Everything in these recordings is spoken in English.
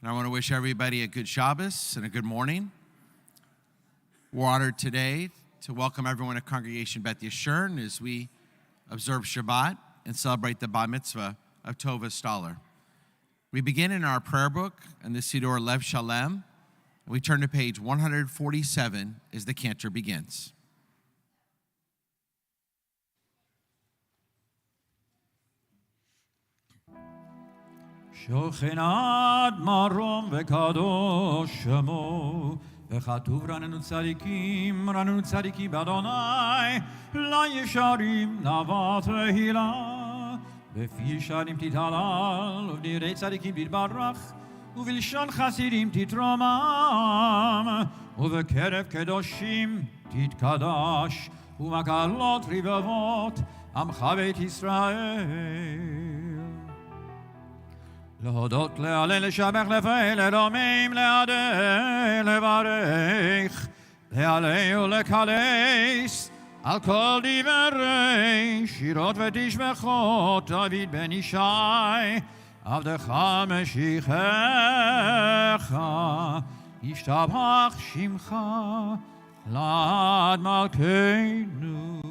And I want to wish everybody a good Shabbos and a good morning. We're honored today to welcome everyone at Congregation Beth Yeshurun as we observe Shabbat and celebrate the Bar Mitzvah of Tova Stoller. We begin in our prayer book in the Siddur Lev Shalem, and we turn to page 147 as the cantor begins. שוכנת מרום וקדוש שמו וכתוב רננו צדיקים באדוני לישרים נאוות והילה בפי ישרים תתהלל ובדברי צדיקים תתברך ובלשון חסידים תתרומם ובקרב קדושים תתקדש ומקהלות רבבות עמך בית ישראל להודות, להלל, לשבח, לפעל, לרומם, להדל, לברך, להלל ולקלס על כל דברי שירות ותשבחות דוד בן ישי עבדך משיחך ישתבח שמך לעד מלכנו.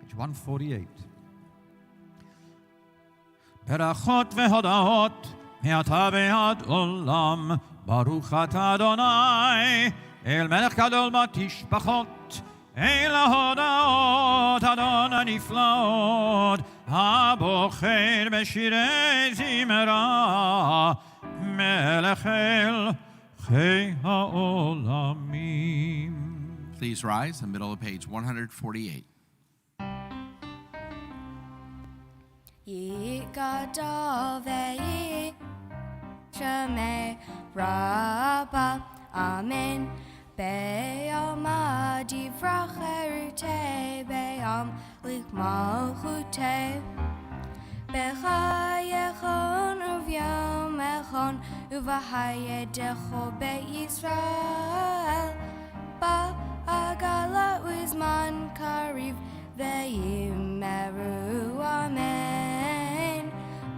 Page 148. ברכות והודאות מעתה ועד עולם ברוך אתה אדוני אל מלך גדול בתשבחות אל ההודאות אדון הנפלאות הבוחר בשירי זמרה מלך מלכי העולמים. Please rise in the middle of page 148. יגדל וישמר רבה אמן ביום דברך חירותי ביום מלכותי בחייכון וביומכון ובהיעדך בישראל בעגלה וזמן קריב ויאמרו אמן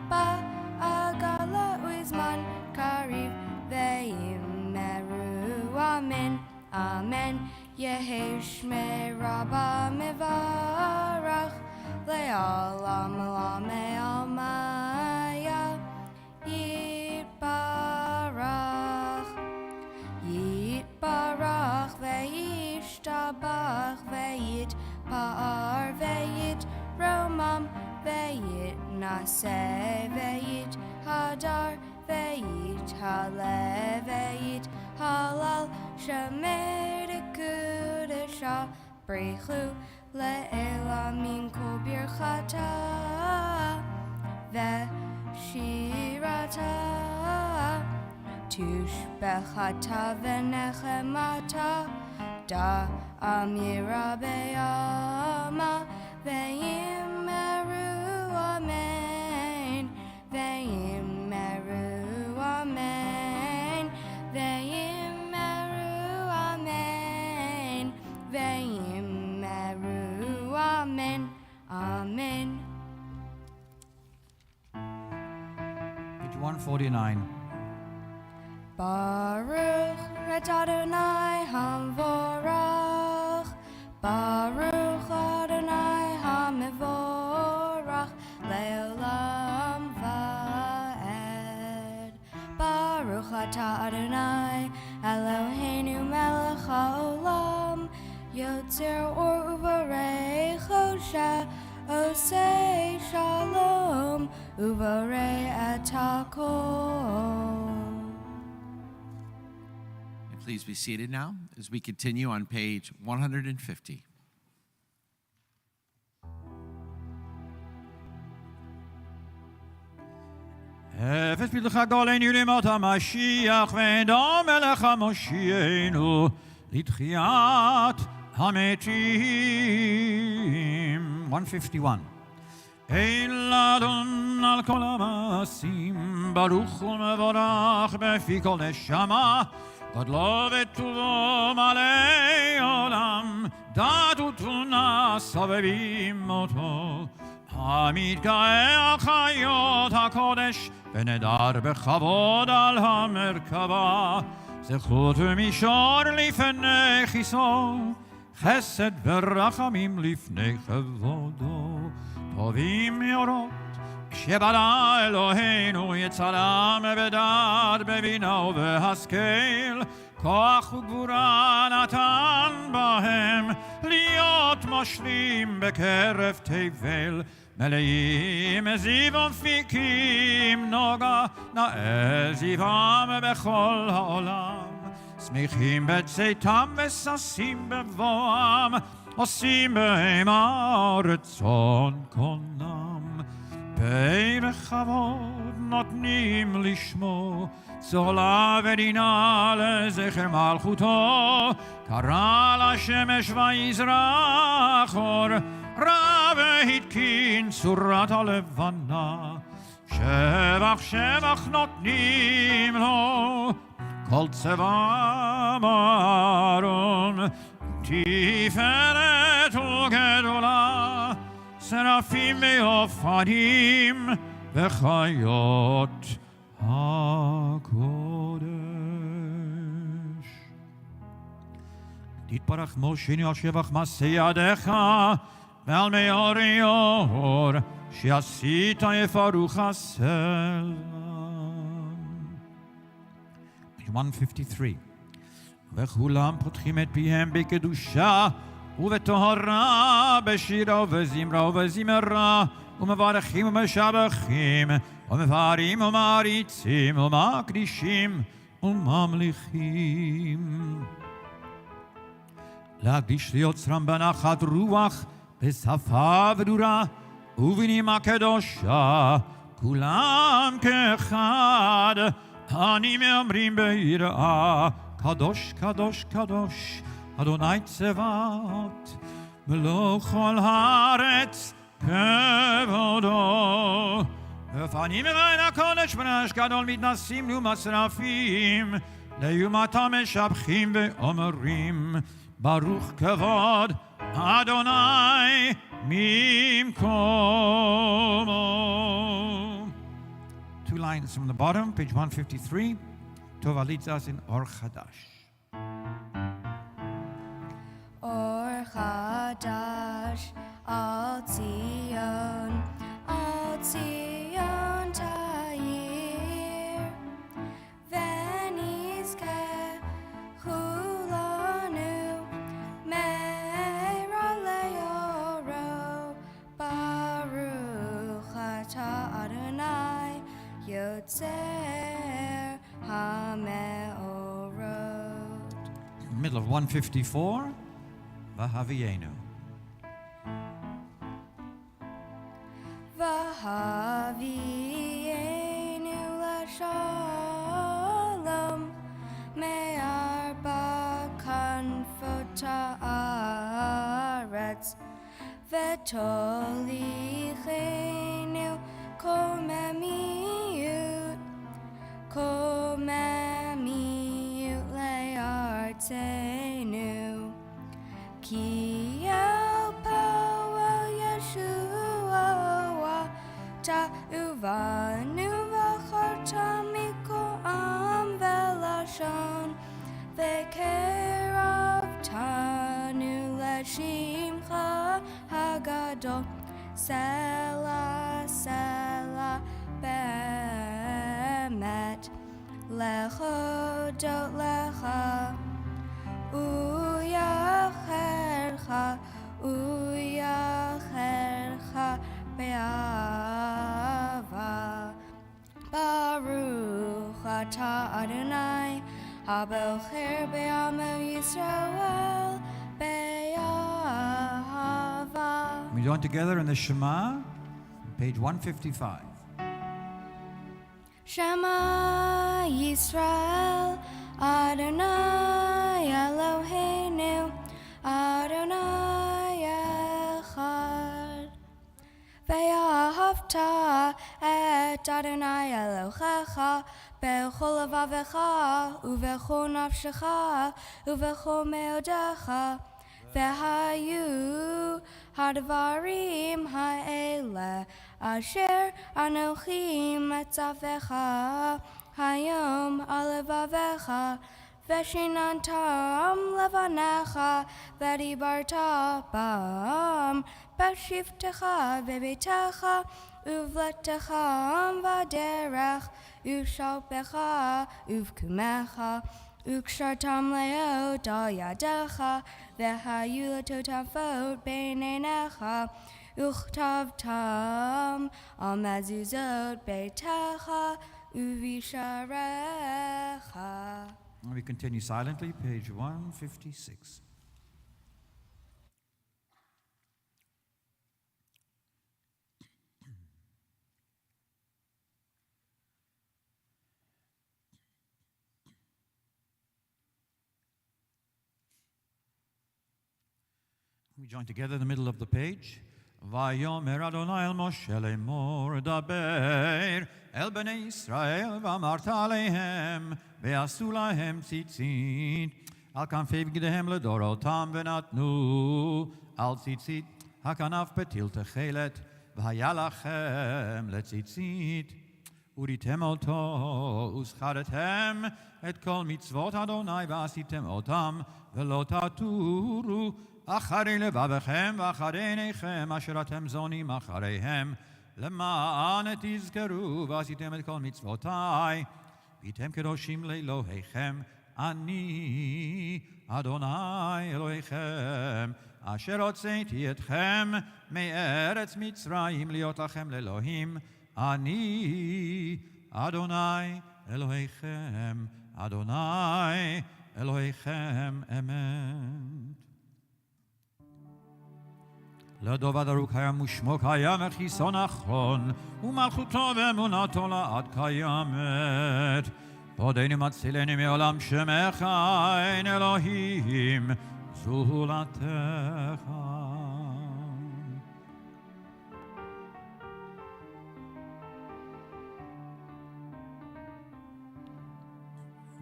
בעגלה וזמן קריב ויאמרו אמן אמן יהי שמי רבה מברך לעולם עולמי עלמיה יתברך יתברך וישתבח ויתפאר ויתרומם ויתנשא ויתהדר ויתהלל ויתהלל שמר לקודשה ברכו לעלמין כל ברכתה ושירתה תשבחתה ונחמתה אמירה בימה ויאמרו אמן ויאמרו אמן ויאמרו אמן ויאמרו אמן אמן. Page 149. Baruch Adonai Hamvorach Baruch Adonai Hamivorach Leolam Va'ed Baruch Atah Adonai Eloheinu Melech HaOlam Yotzer Or Uvarei Chosha Osei Shalom Uvarei Atakol. Please be seated now as we continue on page 150. אפס פתח גולנו לימות המשיח ודום מלך המושיענו לתחיית המתים. 151. אל אדון על כל המעשים ברוך ומבורך בפי כל נשמה גדלו וטובו מלא עולם דעת ותבונה סובבים אותו המתגאה על חיות הקודש, ונדר בכבוד על המרכבה. זכות ומישור לפני כיסו, חסד ורחמים לפני כבודו. טובים מאורות כשברא אלוהינו יצרם בדעת בבינה ובהשכל. כוח וגבורה נתן בהם להיות מושלים בקרב תבל. מלאים זיו ומפיקים נוגה, נאה זיום בכל העולם. שמחים בצאתם וששים בבואם, עושים בהם הרצון קונם. בכבוד נותנים לשמו, צהלה ודינה לזכר מלכותו. קרא לשמש ויזרח אור, רב והתקין צורת הלבנה. שבח שבח נותנים לו, כל צבא מרום, תפארת וגדולה. שרפים ואופנים וחיות הקודש. תתברך מושינו על שבח מעשה ידיך, ועל מאור יור שעשית יפרוך הסלע. 153. וכולם פותחים את פיהם בקדושה ובטהרה, בשירה ובזמרה ובזמרה, ומברכים ומשבחים, ומבארים ומעריצים, ומקדישים וממליכים. להקדיש ליוצרם בנחת רוח, בשפה ודורה, ובנימה קדושה, כולם כאחד, אני מאמרים ביראה, קדוש קדוש קדוש אדוני צבאות, מלוא כל הארץ כבודו. ופנים אליין הקודש בנש גדול מתנסים ומשרפים, ליומתם משבחים ואומרים, ברוך כבוד אדוני ממקומו. 2 lines from the bottom, page 153. Tova leads us in Or Chadash. Or Chadash al Zion Tayir, Venizke Hulanu Meira Leoro, Baruch Atah Adonai Yotzer HaMeorot. Middle of 154, Vahavienu. Vahavienu LaShalom Me'arba Kanfot Haaretz V'tolichenu Komemiut Le'artzenu Ki el Poel Yeshua Ta'uvanu V'charta Mikoam V'lashon V'kerav Tanu L'Shimcha Hagadol Selah Selah Be'emet Lechodot Lecha Uyachercha Be'ava Baruch Atah Adonai Habocher Be'amo Yisrael Be'ahava. We join together in the Shema, page 155. Shema Yisrael Adonai Eloheinu Adonai Echad. Ve'ahavta et Adonai Elohecha b'chol levavecha u'v'chol nafshecha u'v'chol meodecha ve'hayu hadvarim ha'eleh אשר אנוכי מצווך היום על לבביך ושיננתם לבניך ודיברת בם בשבתך בביתך ובלתך בדרך ושלפך ובקומך וקשרתם להיות על ידך והיו לטוטפות בין עיניך וכתבתם על מזוזות ביתך ובשעריך. We continue silently, page 156. We join together in the middle of the page. Vayomer Adonai el Moshe lemor daber el bnei Yisrael v'amarta aleihem ve'asu lahem tzitzit al kanfei b'gedehem ledorotam v'natnu al tzitzit hakanaf betil techelet v'haya lachem letzitzit uritem oto uscharetem et kol mitzvot Adonai v'asitem otam ve'lo taturu אחרי לבבכם ואחרי עיניכם אשר אתם זונים אחריהם למען תזכרו ועשיתם את כל מצוותיי והייתם קדושים לאלוהיכם אני אדוני אלוהיכם אשר הוצאתי אתכם מארץ מצרים להיות לכם לאלוהים אני אדוני אלוהיכם אדוני אלוהיכם אמת. לדוד ארוך קיים ושמו קיים וחיסון אחרון ומלכותו ואמונתו לעד קיימת פודני מצילני מעולם שמך אין אלוהים זולתך.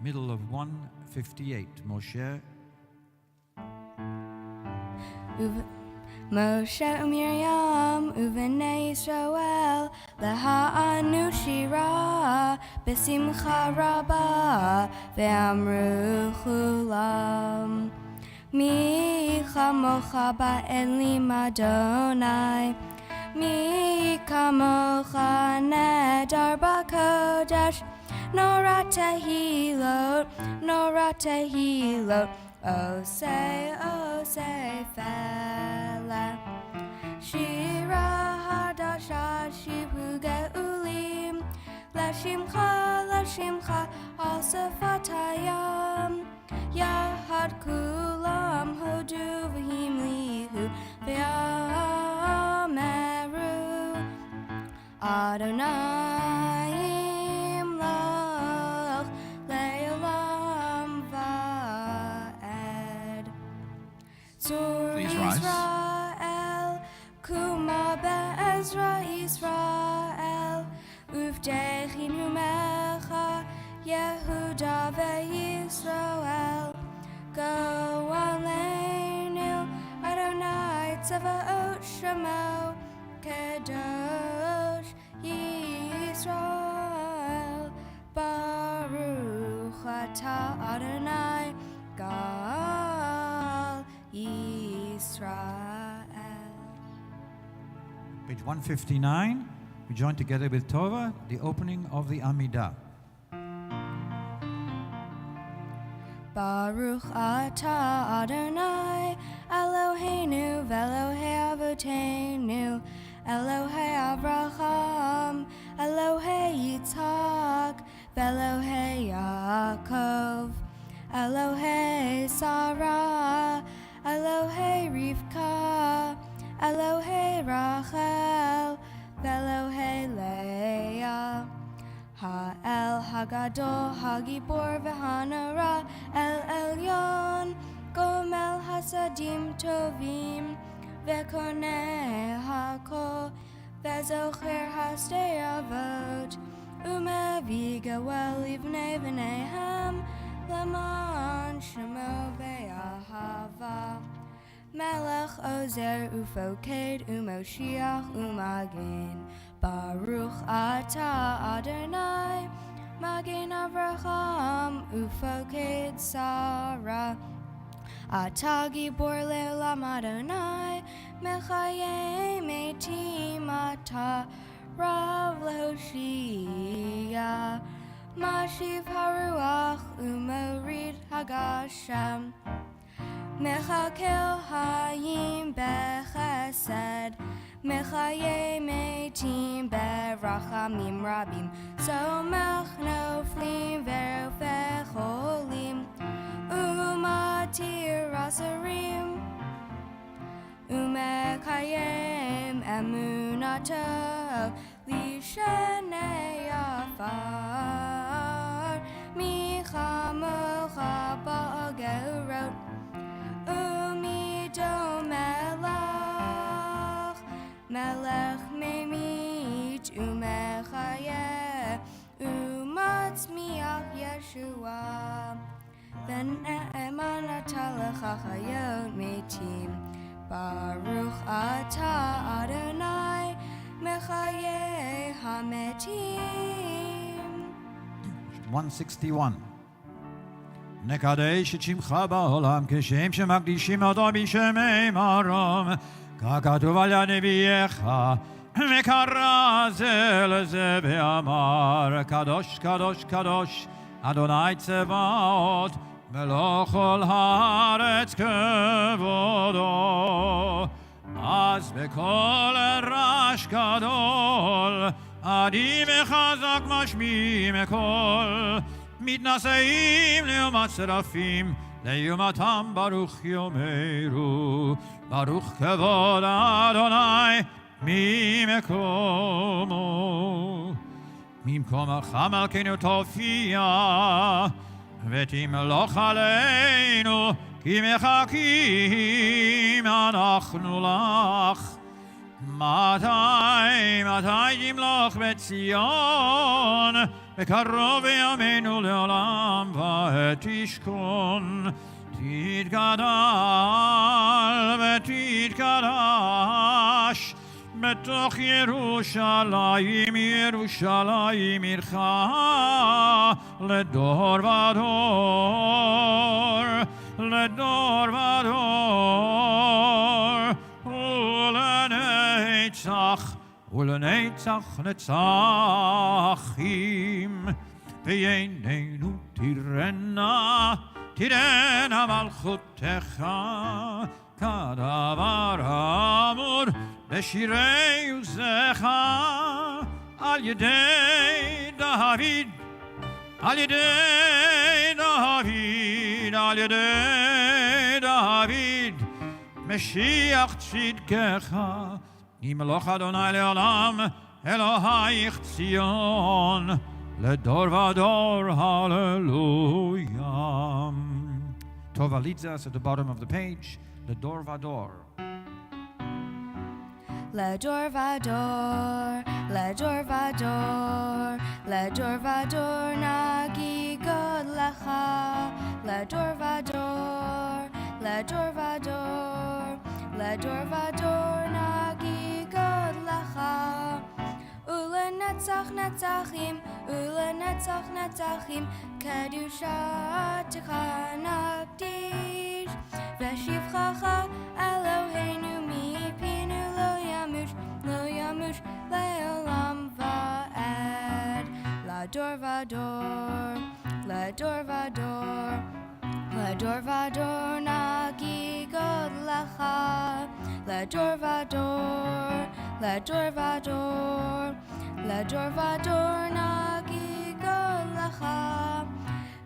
Middle of 158, Moshe. Moshe Miriam Uvnei Yisrael Laha'anu Shira B'simcha Rabba Ve'amru Chulam Mi chamocha ba'elim Adonai Mi kamocha nedar b'kodesh Nora tehilot Osei fela Shira hadasha shibu geulim Lashimcha asafatayam Yahad kulam hodu v'him lihu V'yameru Adonai imlach le'olam va'ed Please rise. Israel, Kuma be'ezra Israel, Uvdechinu mecha, Yehuda ve'Yisrael. Go aleinu, Adonai tzavaot shemo, Kadosh Yisrael. Baruch atah Adonai, Gal Yisrael. Page 159, we join together with Tova, the opening of the Amidah. Baruch atah Adonai, Eloheinu v'Elohei Avotenu, Elohei Avraham, Elohei Yitzhak, v'Elohei Yaakov, Elohei Sarah, Elohei Rivka, Elohei Rachel, v'Elohei Leah. Ha'el Hagadol Hagibor v'Hanara El Elyon Gomel Hasadim Tovim V'Koneh Hakol V'Zocher Hasdei Avot Umevi Gawel Livnei V'Nehem L'man Shemo Be'ahava Melech Ozer Ufoked Umoshiach Umagin. Baruch Atah Adonai, Magin Avraham Ufoked Sarah. Atah Gibor Leolam Adonai, Mechayeh Metim Atah Rav Lehoshia. Mashiv Haruach Umorid Hagasham. Mechakel Hayim Bechesed, Mechaye Metim Berachamim Rabim, Somech Noflim Verofecholim, Umatir Asarim, Umekayem Emunato, Lishenei Afar, Michamocha Ba'agerot, Umido Melech, Melech Memit, Umechayeh, Umatzmiach Yeshua, V'ne'eman Atalecha Chayot Metim, Baruch Atah Adonai, Mechayeh HaMetim. 161. נקדש את שמך בעולם כשם שמקדישים אותו בשמי מרום ככתוב על הנביאך וקרא זה לזה ואמר קדוש קדוש קדוש אדוני צבאות מלוא כל הארץ כבודו אז בקול רעש גדול עדי וחזק משמיעים קול מתנשאים לעומת שרפים, לעומתם ברוך יאמרו, ברוך כבוד אדוני ממקומו. ממקומך מלכנו תופיע, ותמלוך עלינו, כי מחכים אנחנו לך. מתי תמלוך בציון, וקרוב בימינו לעולם ותשכון. תתגדל ותתקדש בתוך ירושלים, ירושלים עירך לדור ודור, לדור ודור, ולנצח ולנצח נצחים. ועינינו תראנה, תראנה מלכותך, כדבר האמור בשירי עוזך, על ידי דוד, על ידי דוד, על ידי דוד, משיח צדקך. ימלוך אדוני לעולם, אלוהיך ציון, לדור ודור, hallelujah. Tova leads us at the bottom of the page, לדור ודור. לדור ודור, לדור ודור, לדור ודור נגיגות לך, לדור ודור, לדור ודור, לדור ודור נגיגות לך. ולנצח נצחים, ולנצח נצחים, קדושתך נקדיש. ושבחך אלוהינו מפינו לא ימוש, לא ימוש לעולם ועד. לדור ודור, לדור ודור, לדור ודור נגיגות לך. לדור ודור, לדור ודור, לדור ודור נגיגות לך.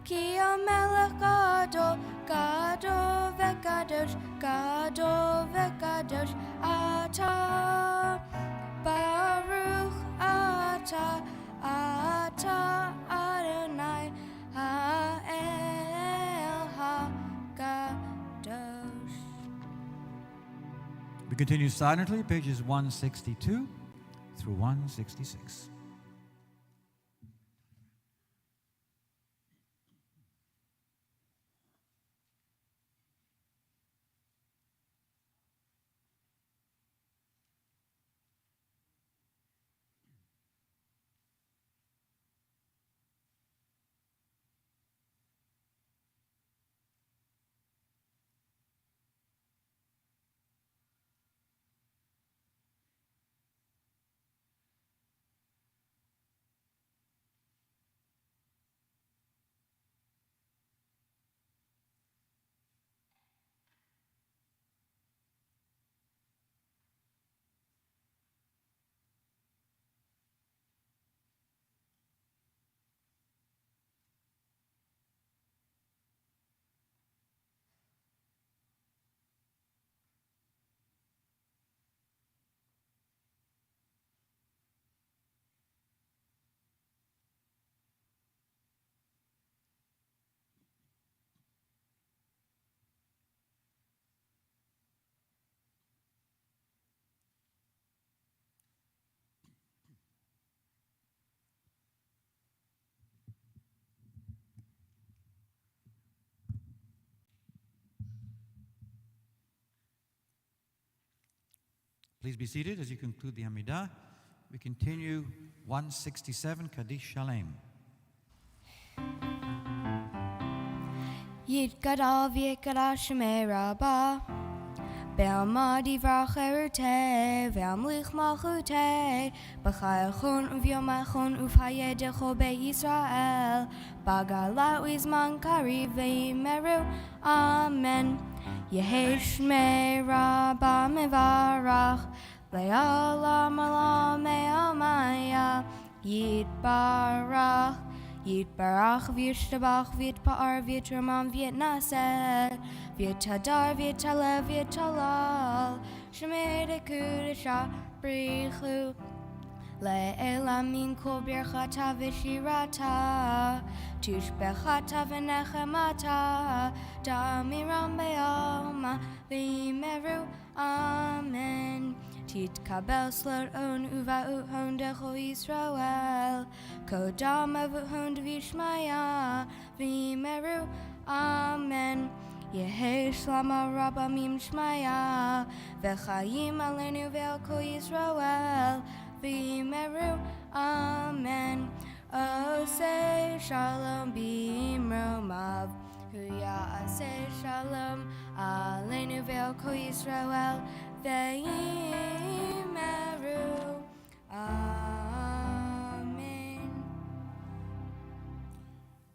כי המלך גדול, גדול וקדוש, גדול וקדוש אתה. ברוך אתה, אתה אדוני האל הקדוש. We continue silently, pages 162 through 166. Please be seated as you conclude the Amidah. We continue 167, Kaddish Shalem. Yitgadal v'yitgadal shemei Rabbah Be'amad yivrach erutei Ve'amlich malchutei B'chayachon u'vyomachon ufhayedecho be'Yisrael B'galat u'izman kariv ve'imeru Amen Yehi shmei Rabbah mevarach Le'olam olam me'amaya Yitbarach Yitbarach v'yishtabach v'yitpa'ar v'yitramam v'yitnaseh v'yitadar v'yitalev v'yitalal Shemei dekudesha brichu Le'elam min kol birchata v'shirata Tushbechata v'nechemata Damiram be'alma v'imeru Amen Titkabel slot on uva'ut hon decho Yisrael Kodam avut hon v'yishmaya v'imeru Amen Yehi shlama rabamim shmaya V'chayim alenu ve'al kol Yisrael v'imeru Amen Osei shalom b'imromav Huya'asei shalom alenu ve'al kol Yisrael v'imeru Amen.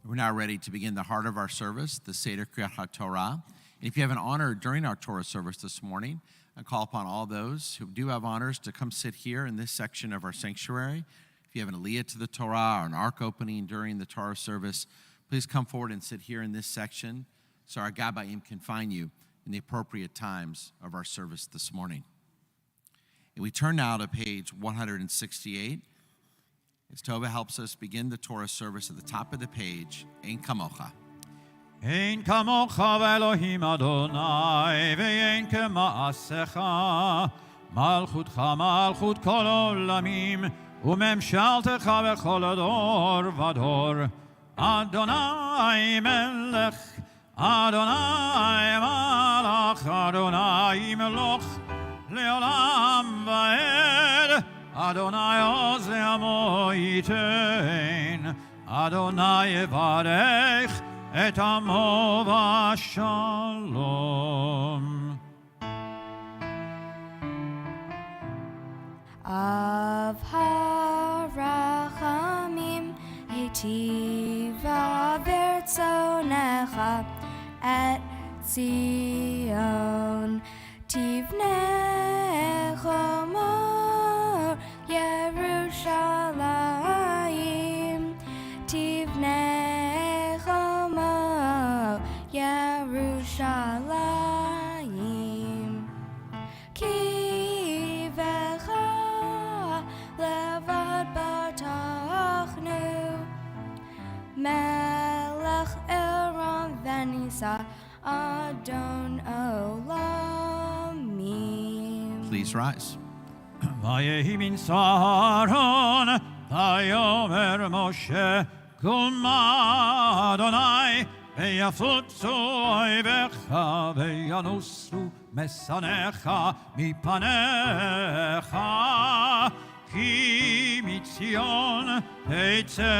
We're now ready to begin the heart of our service, the Seder Kriyat HaTorah. And if you have an honor during our Torah service this morning, I call upon all those who do have honors to come sit here in this section of our sanctuary. If you have an aliyah to the Torah or an ark opening during the Torah service, please come forward and sit here in this section so our Gabayim can find you in the appropriate times of our service this morning. And we turn now to page 168. As Tova helps us begin the Torah service at the top of the page, Ein Kamocha. Ein kamocha v'Elohim Adonai ve'ein kema'asecha Malchutcha malchut kol olamim U'memshaltecha v'chol ador v'ador Adonai melech Adonai malach Adonai meloch le'olam va'ed Adonai oz le'amo yitein Adonai yevarech et amo v'shalom. Av harachamim hitiva v'ertzonecha et Zion tivnecha mor Yerushalayim tivnecha mor Yerushalayim ki vecha levad batachnu melech Aaron v'nisa Adon olamim. Please rise. Vayehi min Saharon, Vayomer Moshe, Kulma Adonai, Veyafutzu oivecha, Veyanusu mesanecha, mipanecha, Ki mitzion teitze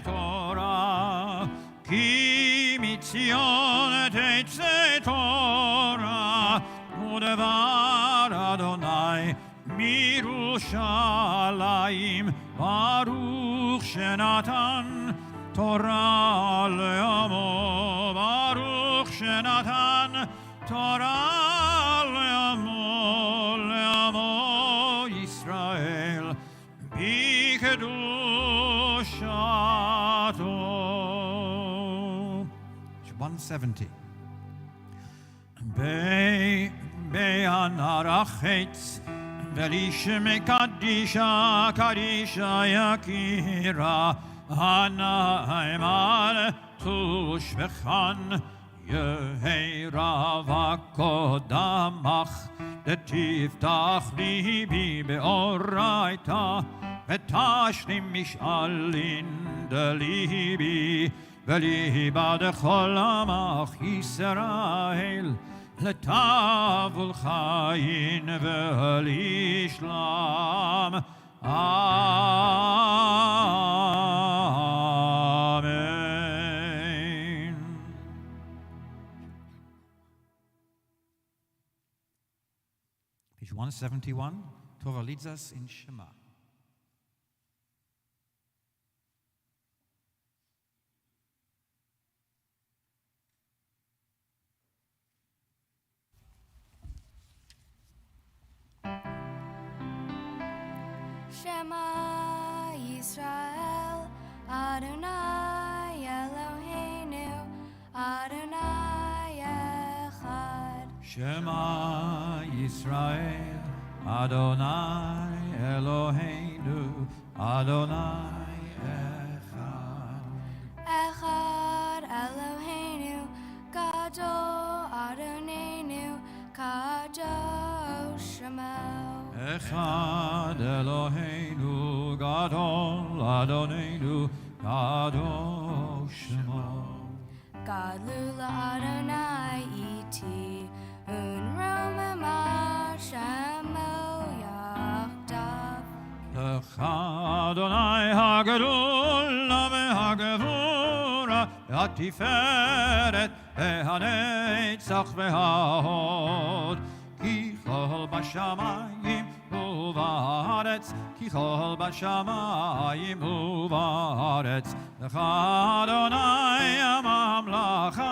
Torah, Ki mitzion teitze Torah, Udevar Adonai, Mirushalayim, Baruch Shenatan, Torah le'amo, Baruch Shenatan, Torah le'amo Yisrael, Bikedushato. 170. Be'anarachetz, Velishme Kadisha, Kadisha Yakira, Hanaimal, Tushvechan, Yehei Ravakodamach, Detiftach libi beoraita, Vetashlim mishalin de libi, Veliba de cholamach Yisrael, לטוב ולחיים ולשלום. Amen. Page 171, Torah leads us in Shema. Shema Yisrael, Adonai Eloheinu, Adonai Echad. Shema Yisrael, Adonai Eloheinu, Adonai Echad. Echad Eloheinu, Gadol Adonenu, Kadosh Shemo. Echad Eloheinu, Gadol Adonenu, Kadosh Shemo. Gadlu Adonai iti, unromem Shemo yachdav. Adonai Hagadol Hagavura Hatiferet Hanetzach Vehahod Ki chol bashamayim uvaretz Ki chol bashamayim uvaretz Adonai Mamlacha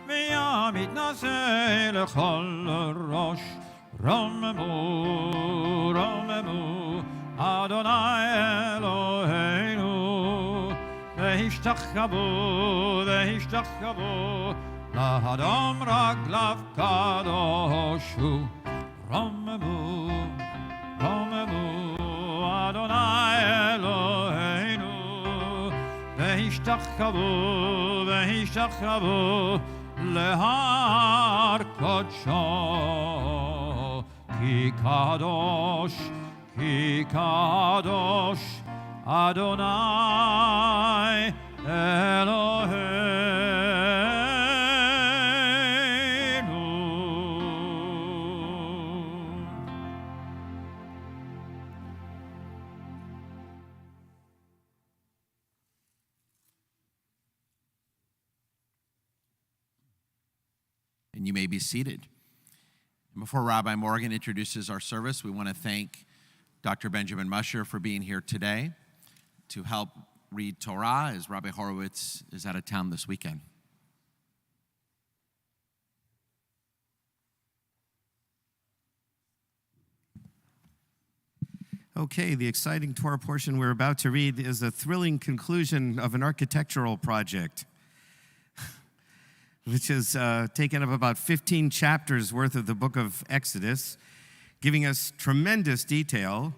V'yamitnaseh lechol rosh Romemu Adonai Eloheinu V'hishtachkavu Lahadom raglav kadoshu Romemu Adonai Eloheinu V'hishtachkavu Lehar kodsho Ki kadosh Adonai Eloheinu. And you may be seated. Before Rabbi Morgan introduces our service, we want to thank Dr. Benjamin Musher for being here today to help read Torah as Rabbi Horowitz is out of town this weekend. Okay, the exciting Torah portion we're about to read is a thrilling conclusion of an architectural project, which has taken up about 15 chapters worth of the book of Exodus, giving us tremendous detail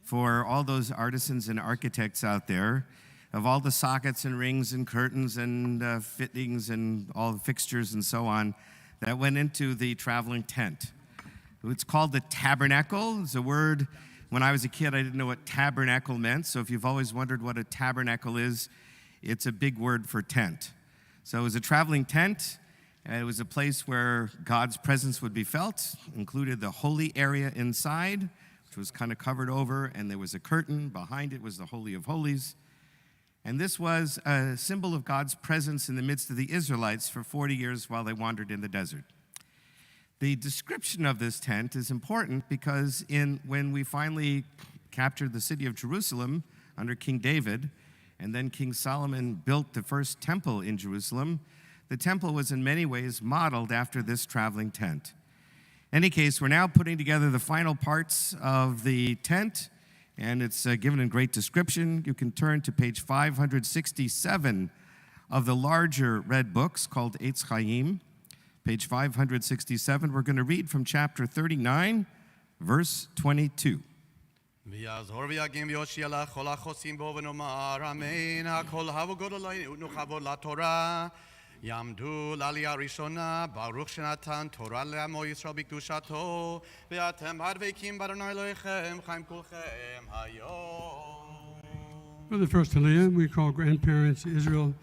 for all those artisans and architects out there of all the sockets and rings and curtains and fittings and all the fixtures and so on that went into the traveling tent. It's called the tabernacle. It's a word, when I was a kid, I didn't know what tabernacle meant. So if you've always wondered what a tabernacle is, it's a big word for tent. So it was a traveling tent. And it was a place where God's presence would be felt, included the holy area inside, which was kind of covered over, and there was a curtain. Behind it was the Holy of Holies. And this was a symbol of God's presence in the midst of the Israelites for 40 years while they wandered in the desert. The description of this tent is important because when we finally captured the city of Jerusalem under King David, and then King Solomon built the first temple in Jerusalem, the temple was in many ways modeled after this traveling tent. In any case, we're now putting together the final parts of the tent, and it's given in great description. You can turn to page 567 of the larger red books called Eitz Chaim. Page 567, we're going to read from chapter 39, verse 22. ויעזור ויגים ויושיע לכל החוסים בו ונאמר אמן הכל הבו גדולי ונכבוד לתורה יעמדו לעלייה הראשונה ברוך שנתן תורה לעמו ישראל בקדושתו ואתם הדבקים באדוני אלוהיכם חיים כולכם היום. For the first Aliyah, we call grandparents Israel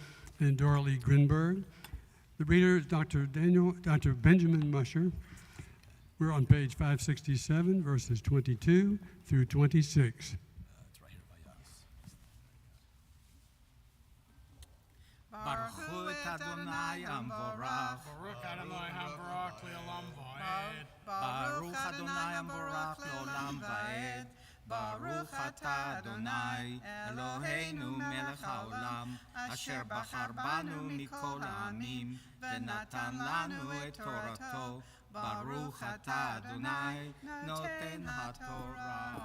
and Dora Lee Grinberg. The reader is Dr. Benjamin Musher. We're on page 567, verses 22 through 26. Baruch hu et Adonai Amvorach. Baruch Adonai Hambarach Le'olam Va'ed. Baruch Adonai Amvorach Le'olam Va'ed. Baruch atah Adonai Eloheinu melech haolam asher bachar banu mikol ha'amim venatan lanu et torato. Baruch atah Adonai noten haTorah.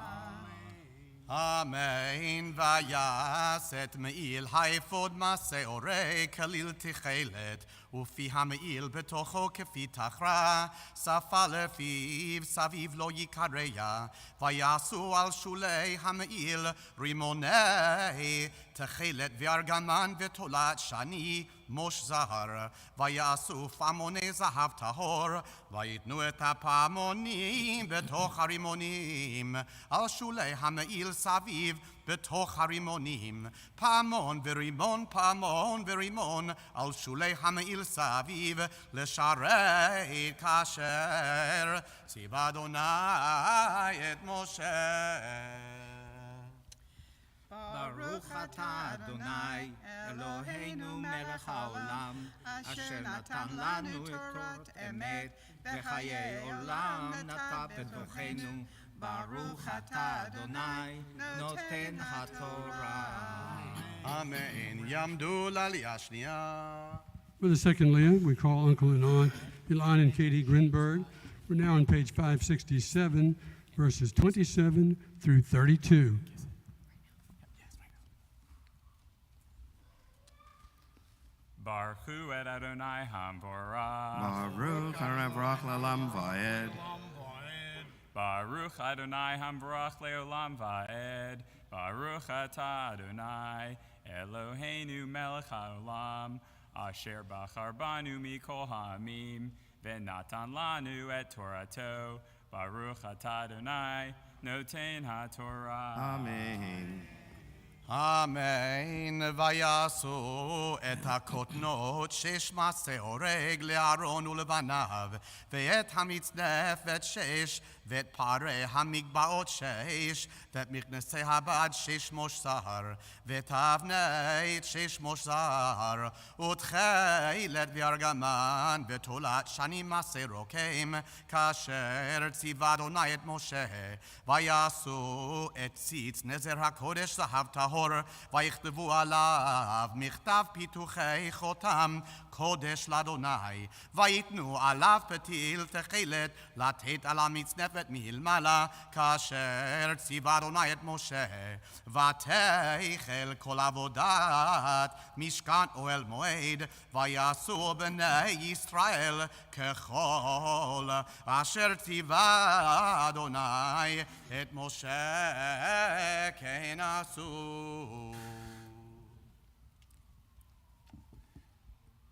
Amen. Vayaset meil haifod maseore kalil tichelet ufi hamil betocho kefi tachra safa lefiv saviv lo yikareya vayasu al shulei hamil rimonei tichelet v'argaman v'tolat shani mosh zahar vayasu famone zahav tahor vayitnu et hapamonim betoch harimonim al shulei hamil saviv betoch harimonim pamon verimon al shulei hamil saviv lesharei kasher tziva Adonai et Moshe. Baruch atah Adonai Eloheinu melech haolam asher natan lanu et torat emet v'chayei olam nata betochenu. Baruch atah Adonai noten haTorah. Amen. Yamdu l'aliyah shniya. For the second Leah, we call Uncle and Aunt Ilan and Katie Grinberg. We're now on page 567, verses 27 through 32. Baruch hu et Adonai Hambarach. Baruch Adonai Le'olam Va'ed. Baruch Adonai Hambarach Le'olam Va'ed. Baruch atah Adonai Eloheinu melech haolam asher bachar banu mikol ha'amim v'natan lanu et torato. Baruch atah Adonai noten haTorah. Amen. Amen. Vayasu et hakotnot shesh maseh oreg le'aron ulevanav ve'et hamitznef et shesh ve'et parei hamigbaot shesh ve'et miknesei habad shesh mosh zahar ve'et avnei shesh mosh zahar utchelet v'argaman ve'tolat shanim maseh rokeim kasher tziva Adonai et Moshe vayasu et tzitz nezer hakodesh zahav tahor ויכתבו עליו מכתב פיתוחי חותם קודש לאדוני ויתנו עליו פתיל תכלת לתת על המצנפת מלמעלה כאשר ציווה אדוני את משה ותכל כל עבודת משכן אוהל מועד ויעשו בני ישראל ככל אשר ציווה אדוני את משה כן עשו.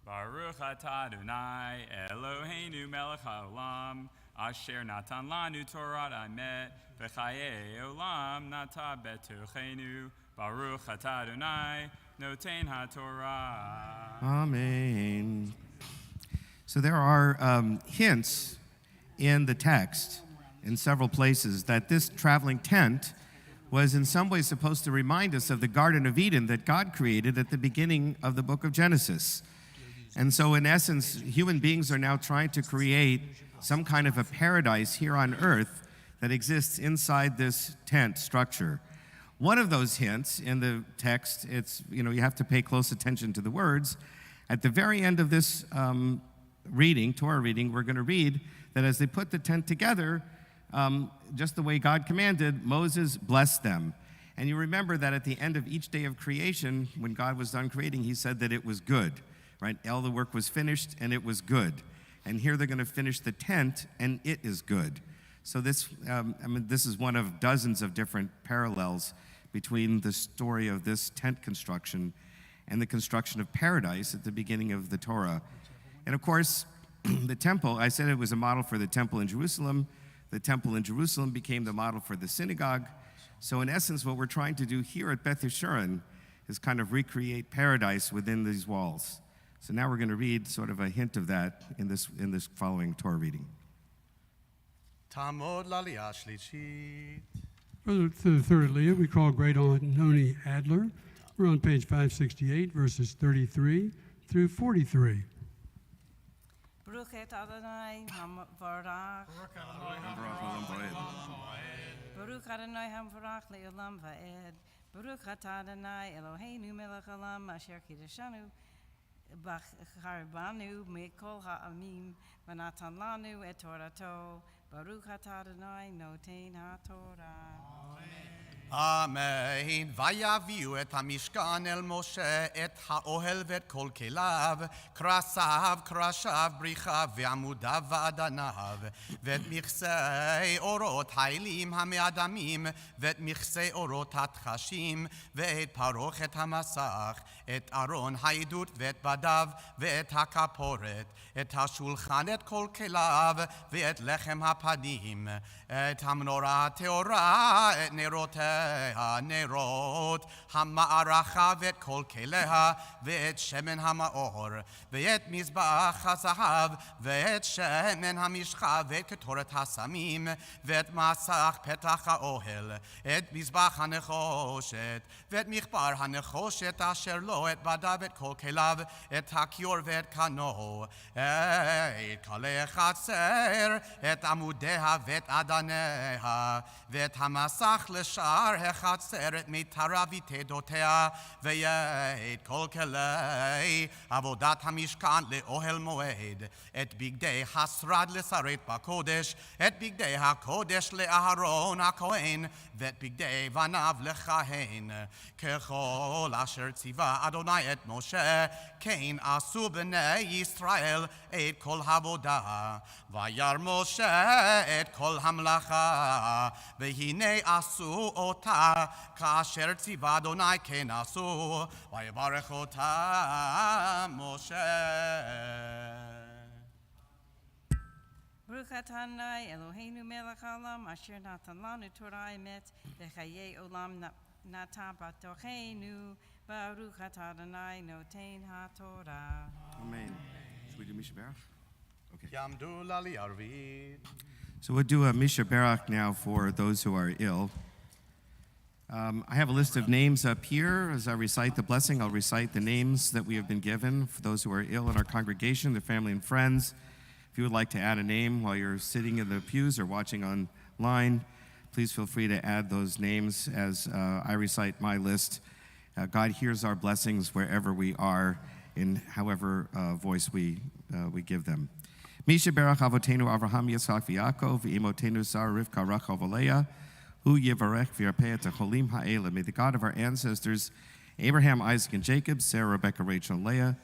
Baruch atah Adonai Eloheinu melech haolam asher natan lanu Torah emet v'chayei olam nata betochenu. Baruch atah Adonai noten haTorah. Amen. So there are hints in the text in several places that this traveling tent was in some ways supposed to remind us of the Garden of Eden that God created at the beginning of the book of Genesis. And so in essence, human beings are now trying to create some kind of a paradise here on earth that exists inside this tent structure. One of those hints in the text, you have to pay close attention to the words. At the very end of this Torah reading, we're going to read that as they put the tent together, just the way God commanded, Moses blessed them. And you remember that at the end of each day of creation, when God was done creating, he said that it was good, right? All the work was finished and it was good. And here they're going to finish the tent and it is good. So this is one of dozens of different parallels between the story of this tent construction and the construction of paradise at the beginning of the Torah. And of course, the temple, I said it was a model for the temple in Jerusalem. The temple in Jerusalem became the model for the synagogue. So in essence, what we're trying to do here at Beth Yeshurun is kind of recreate paradise within these walls. So now we're going to read sort of a hint of that in this following Torah reading. תעמוד לעלייה השלישית. Further to the third Aliyah, we call Great Aunt Noni Adler. We're on page 568, verses 33 through 43. ברוך אתה אדוני המבורך. ברוך אדוני המבורך לעולם ועד. ברוך אתה אדוני אלוהינו מלך העולם אשר קידשנו בחרבנו מכל העמים ונתן לנו את תורתו. ברוך אתה אדוני נותן התורה. אמן. ויביאו את המשכן אל משה, את האוהל ואת כל כליו, קרסיו, קרשיו, בריחיו ועמודיו ואדניו, ואת מכסי אורות העילים המאדמים, ואת מכסי אורות התחשים, ואת פרוכת המסך, את ארון העדות ואת בדיו, ואת הכפורת, את השולחן, את כל כליו, ואת לחם הפנים, את המנורה הטהורה, את נרותיה, נרות המערכה ואת כל כליה, ואת שמן המאור, ואת מזבח הזהב, ואת שמן המשחה, ואת קטורת הסמים, ואת מסך פתח האוהל, את מזבח הנחושת, ואת מחבר הנחושת אשר לו, את בדיו ואת כל כליו, את הכיור ואת קנו, את כלי החצר, את עמודיה ואת אדניה, ואת המסך לשער החצר, את מיתרה ותדותיה, ואת כל כלי עבודת המשכן לאוהל מועד, את בגדי השרד לשרת בקודש, את בגדי הקודש לאהרון הכהן, ואת בגדי בניו לכהן, ככל אשר ציווה אדוני את משה, כן עשו בני ישראל את כל העבודה. וירא משה את כל המלאכה, והנה עשו אותה, כאשר ציווה אדוני כן עשו, ויברך אותה משה. ברוך אתה אדוני אלוהינו מלך העולם אשר נתן לנו תורה אמת וחיי עולם נטע בתוכנו. ברוך אתה אדוני נותן התורה. Amen. Should we do Misha Barach? Okay. יעמדו לעלייה הרביעית. So we'll do a Misha Barach now for those who are ill. I have a list of names up here. As I recite the blessing, I'll recite the names that we have been given for those who are ill in our congregation, their family and friends. If you would like to add a name while you're sitting in the pews or watching online, please feel free to add those names as I recite my list. God hears our blessings wherever we are, in however voice we give them. Misha Barach Avotenu Avraham Yitzchak v'Yaakov v'imotenu Sarah Rivka Rachel v'Leah Hu Yivarech v'Yarpeh Techolim Ha'ela. May the God of our ancestors Abraham, Isaac, and Jacob, Sarah, Rebecca, Rachel, and Leah,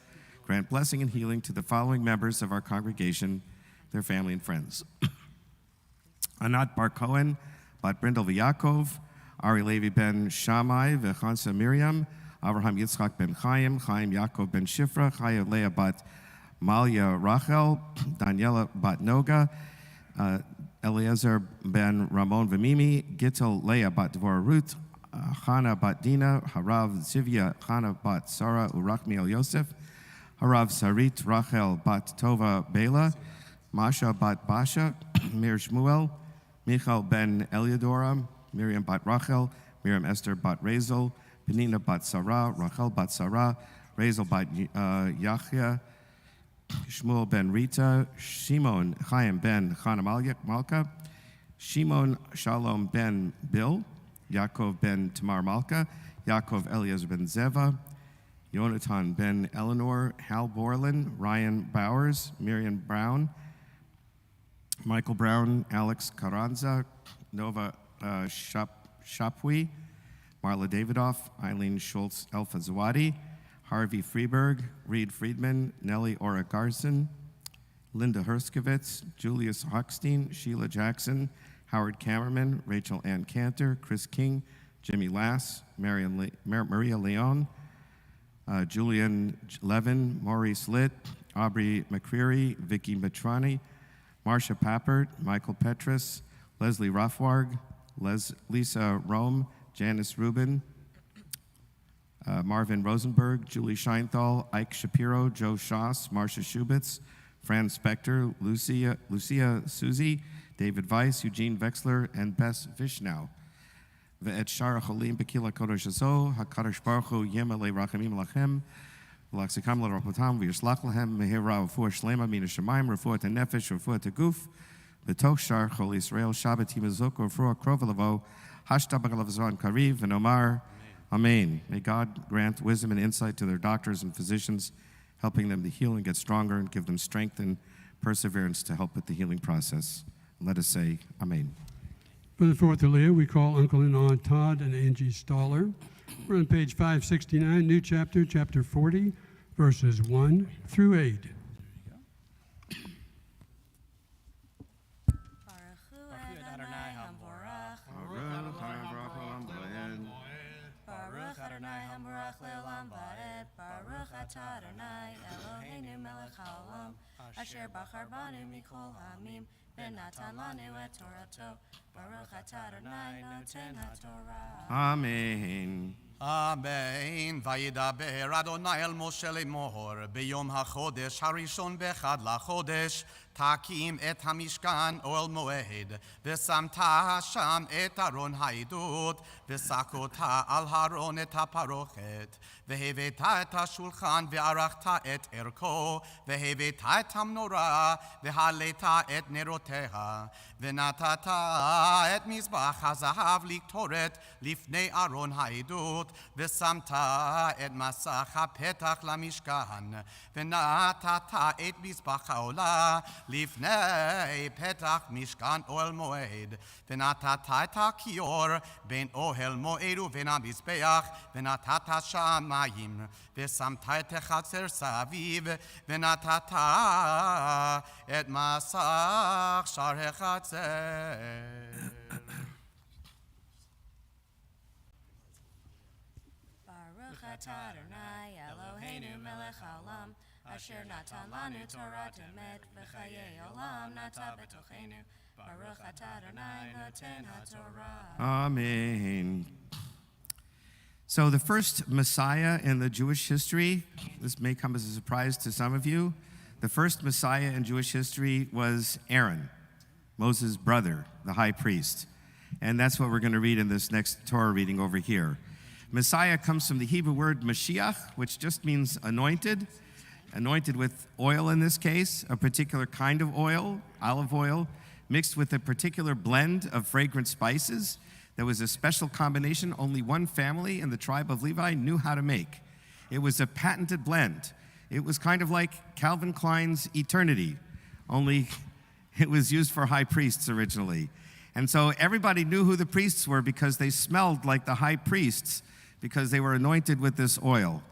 grant blessing and healing to the following members of our congregation, their family and friends. Anat Bar Cohen, Bat Brindle v'Yaakov, Ari Levi ben Shammai v'Chansa Miriam, Avraham Yitzchak ben Chaim, Chaim Yaakov ben Shifra, Chaya Leah bat Malia Rachel, Daniela bat Noga, Eliezer ben Ramon v'Mimi, Gittel Leah bat Dvorah Ruth, Chana bat Dina, Harav Zivya Chana bat Sarah Urachmiel Yosef, Harav Sarit Rachel bat Tova Bela, Masha bat Basha, Mir Shmuel, Michal ben Eliadora, Miriam bat Rachel, Miriam Esther bat Razel, Penina bat Sarah, Rachel bat Sarah, Razel bat Yachia, Shmuel ben Rita, Shimon Chaim ben Chana Malka, Shimon Shalom ben Bill, Yaakov ben Tamar Malka, Yaakov Eliezer ben Zeva, Yonatan ben Eleanor, Hal Borland, Ryan Bowers, Miriam Brown, Michael Brown, Alex Carranza, Nova Shapwi, Marla Davidoff, Eileen Schultz Elfa Zawadi, Harvey Freeberg, Reed Friedman, Nellie Ora Garson, Linda Herskovitz, Julius Hochstein, Sheila Jackson, Howard Kammerman, Rachel Ann Cantor, Chris King, Jimmy Lass, Maria Leon, Julian Levin, Maurice Litt, Aubrey McCreary, Vicky Matrani, Marcia Pappert, Michael Petrus, Leslie Ruffwarg, Lisa Rome, Janice Rubin, Marvin Rosenberg, Julie Scheinthal, Ike Shapiro, Joe Schoss, Marcia Schubitz, Fran Spector, Lucia Susie, David Weiss, Eugene Wexler, and Bess Vishnow. Ve'et shar cholim b'kila kodesh hazo, HaKadosh Baruch Hu yem alei rachamim lachem, v'lachzikam l'rapotam, v'yishlach lahem mehira refuah shlema min hashamayim, refuah nefesh, refuah guf, v'toch shar chol Yisrael, Shabbat yimazok, refuah krov lavo, hashta b'galavzvan kariv, v'nomar, Amen. May God grant wisdom and insight to their doctors and physicians, helping them to heal and get stronger and give them strength and perseverance to help with the healing process. Let us say, Amen. For the fourth Aliyah, we call Uncle and Aunt Todd and Angie Stoller. We're on page 569, new chapter, chapter 40, verses 1 through 8. Baruch Adonai Hambarach Le'olam Va'ed Baruch Atah Adonai Eloheinu melech haolam Asher bachar banu mikol ha'amim V'natan lanu et Torato Baruch Atah Adonai Noten HaTorah. Amen. Amen. וידבר אדוני אל משה לאמור ביום החודש הראשון באחד לחודש תקים את המשכן אוהל מועד ושמת שם את ארון העדות ושקותה על הארון את הפרוכת והבאת את השולחן וערכת את ערכו והבאת את המנורה והעלית את נרותיה ונתת את מזבח הזהב לקטורת לפני ארון העדות ושמת את מסך הפתח למשכן ונתת את מזבח העולה לפני פתח משכן אוהל מועד ונתת את הכיור בין אוהל מועד ובין המזבח ונתת שם מים ושמת את החצר סביב ונתת את מסך שער החצר. Baruch Atah Adonai Eloheinu melech haolam Asher natan lanu Torah emet v'chayei olam nata betochenu Baruch Atah Adonai Noten HaTorah. Amen. So the first Messiah in the Jewish history, this may come as a surprise to some of you, the first Messiah in Jewish history was Aaron, Moses' brother, the high priest. And that's what we're going to read in this next Torah reading over here. Messiah comes from the Hebrew word Mashiach, which just means anointed with oil in this case, a particular kind of oil, olive oil, mixed with a particular blend of fragrant spices. There was a special combination only one family in the tribe of Levi knew how to make. It was a patented blend. It was kind of like Calvin Klein's Eternity, only it was used for high priests originally. And so everybody knew who the priests were because they smelled like the high priests because they were anointed with this oil.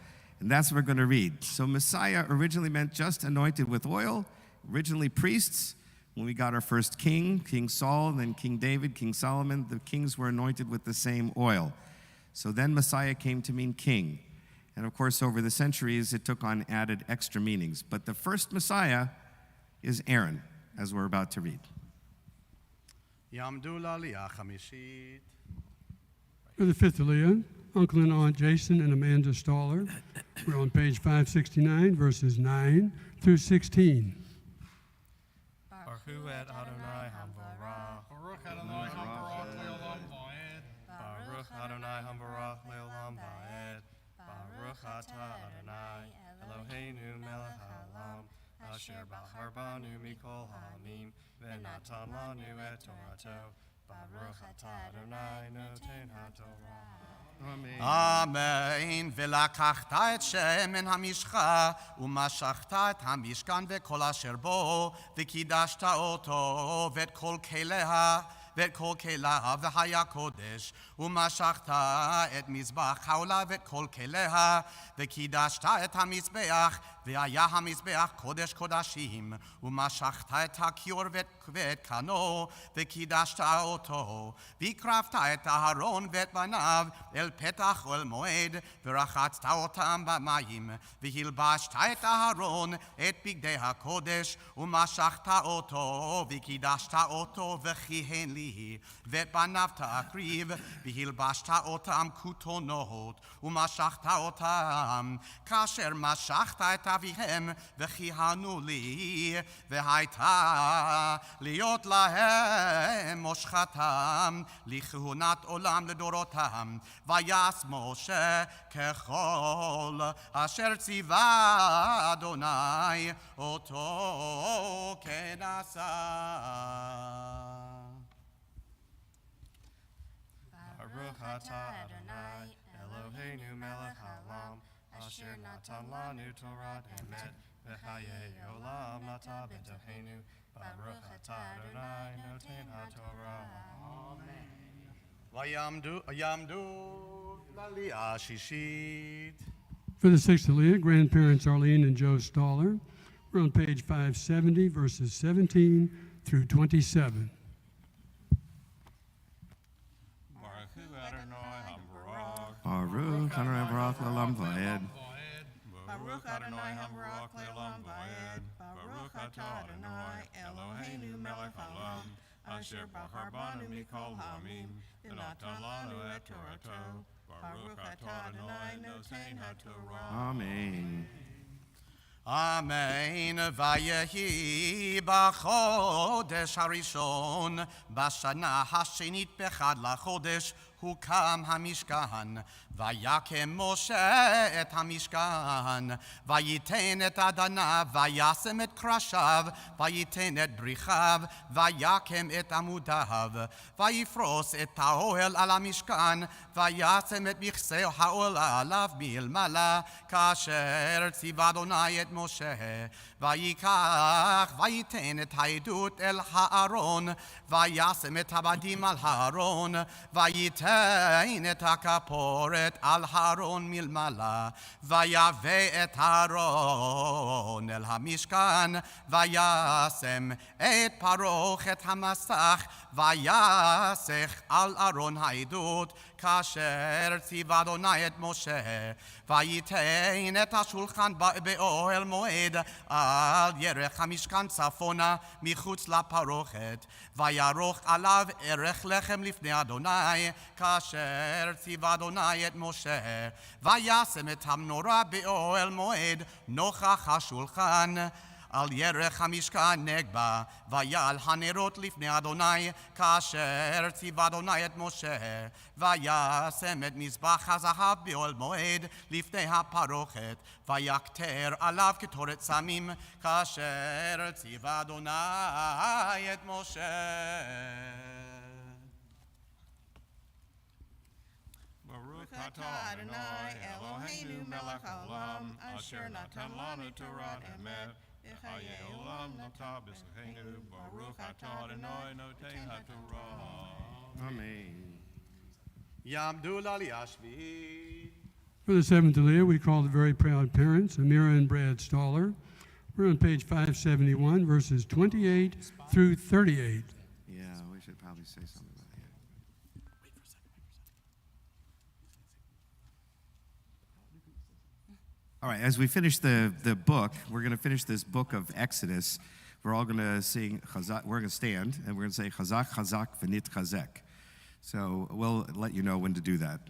And that's what we're going to read. So Messiah originally meant just anointed with oil, originally priests. When we got our first king, King Saul, and then King David, King Solomon, the kings were anointed with the same oil. So then Messiah came to mean king. And of course, over the centuries, it took on added extra meanings. But the first Messiah is Aaron, as we're about to read. יעמדו לעלייה חמישית. For the fifth Aliyah, Uncle and Aunt Jason and Amanda Stoller. We're on page 569, verses 9 through 16. Baruch Adonai Hambarach. Baruch Adonai Hambarach Le'olam Va'ed. Baruch Adonai Hambarach Le'olam Va'ed. Baruch Atah Adonai Eloheinu melech haolam Asher bachar banu mikol ha'amim V'natan lanu et Torato. Baruch Atah Adonai Noten HaTorah. אמן. ולקחת את שמן המשחה ומשכת את המשכן וכל אשר בו וקידשת אותו ואת כל כליה ואת כל כליו והיה קודש ומשכת את מזבח העולה ואת כל כליה וקידשת את המזבח והיה המזבח קודש קודשים ומשכת את הכיור ואת קנו וקידשת אותו והקרבת את אהרון ואת בניו אל פתח אוהל מועד ורחצת אותם במים והלבשת את אהרון את בגדי הקודש ומשכת אותו וקידשת אותו וכיהן לי לי, ואת בניו תקריב, והלבשת אותם כותונות, ומשכת אותם, כאשר משכת את אביהם, וכיהנו לי, והייתה להיות להם מושכתם, לכהונת עולם לדורותם, ויעש משה ככל אשר ציווה אדוני אותו כן עשה. Baruch atah Adonai, Eloheinu melech haolam, asher natan lanu Torah emet, v'chayei olam nata b'tocheinu. Baruch atah Adonai, noten haTorah. ויעמדו לעלייה השישית. For the sixth Aliyah, grandparents Arlene and Joe Staller. We're on page 570, verses 17 through 27. Baruch Adonai Baruch Le'olam Va'ed. Baruch Adonai Hambarak Le'olam Va'ed. Baruch atah Adonai Eloheinu melech haolam, asher bachar banu mikol ha'amim, v'natan lanu et Torato. Baruch atah Adonai noten haTorah. Amen. אמן. ויהי בחודש הראשון, בשנה השנית באחד לחודש, הוקם המשכן. ויקם משה את המשכן, וייתן את אדניו, וישם את קרשיו, וייתן את בריחיו, ויקם את עמודיו, ויפרוס את האוהל על המשכן, וישם את מכסה האוהל עליו מלמעלה, כאשר ציווה אדוני את משה. ויקח וייתן את העדות אל הארון, וישם את הבדים על הארון, וייתן את הכפורת על הארון מלמעלה, ויבא את הארון אל המשכן, וישם את פרוכת המסך, ויסך על ארון העדות, כאשר ציווה אדוני את משה. וייתן את השולחן באוהל מועד על ירך המשכן צפונה מחוץ לפרוכת, ויערוך עליו ערך לחם לפני אדוני, כאשר ציווה אדוני את משה. וישם את המנורה באוהל מועד נוכח השולחן על ירך המשכן נגבה, ויעל הנרות לפני אדוני, כאשר ציווה אדוני את משה. וישם את מזבח הזהב באוהל מועד לפני הפרוכת, ויקטר עליו קטורת סמים, כאשר ציווה אדוני את משה. Baruch atah Adonai, Eloheinu melech haolam, asher natan lanu Torah emet, v'chayei olam nata b'tocheinu. Baruch atah Adonai, noten haTorah. Amen. יעמדו לעלייה השביעית. For the seventh Aliyah, we call the very proud parents, Amira and Brad Staller. We're on page 571, verses 28 through 38. Yeah, we should probably say something about that. All right, as we finish the book, we're going to finish this book of Exodus. We're all going to sing Chazak. We're going to stand and we're going to say Chazak, Chazak, V'nit Chazek. So we'll let you know when to do that.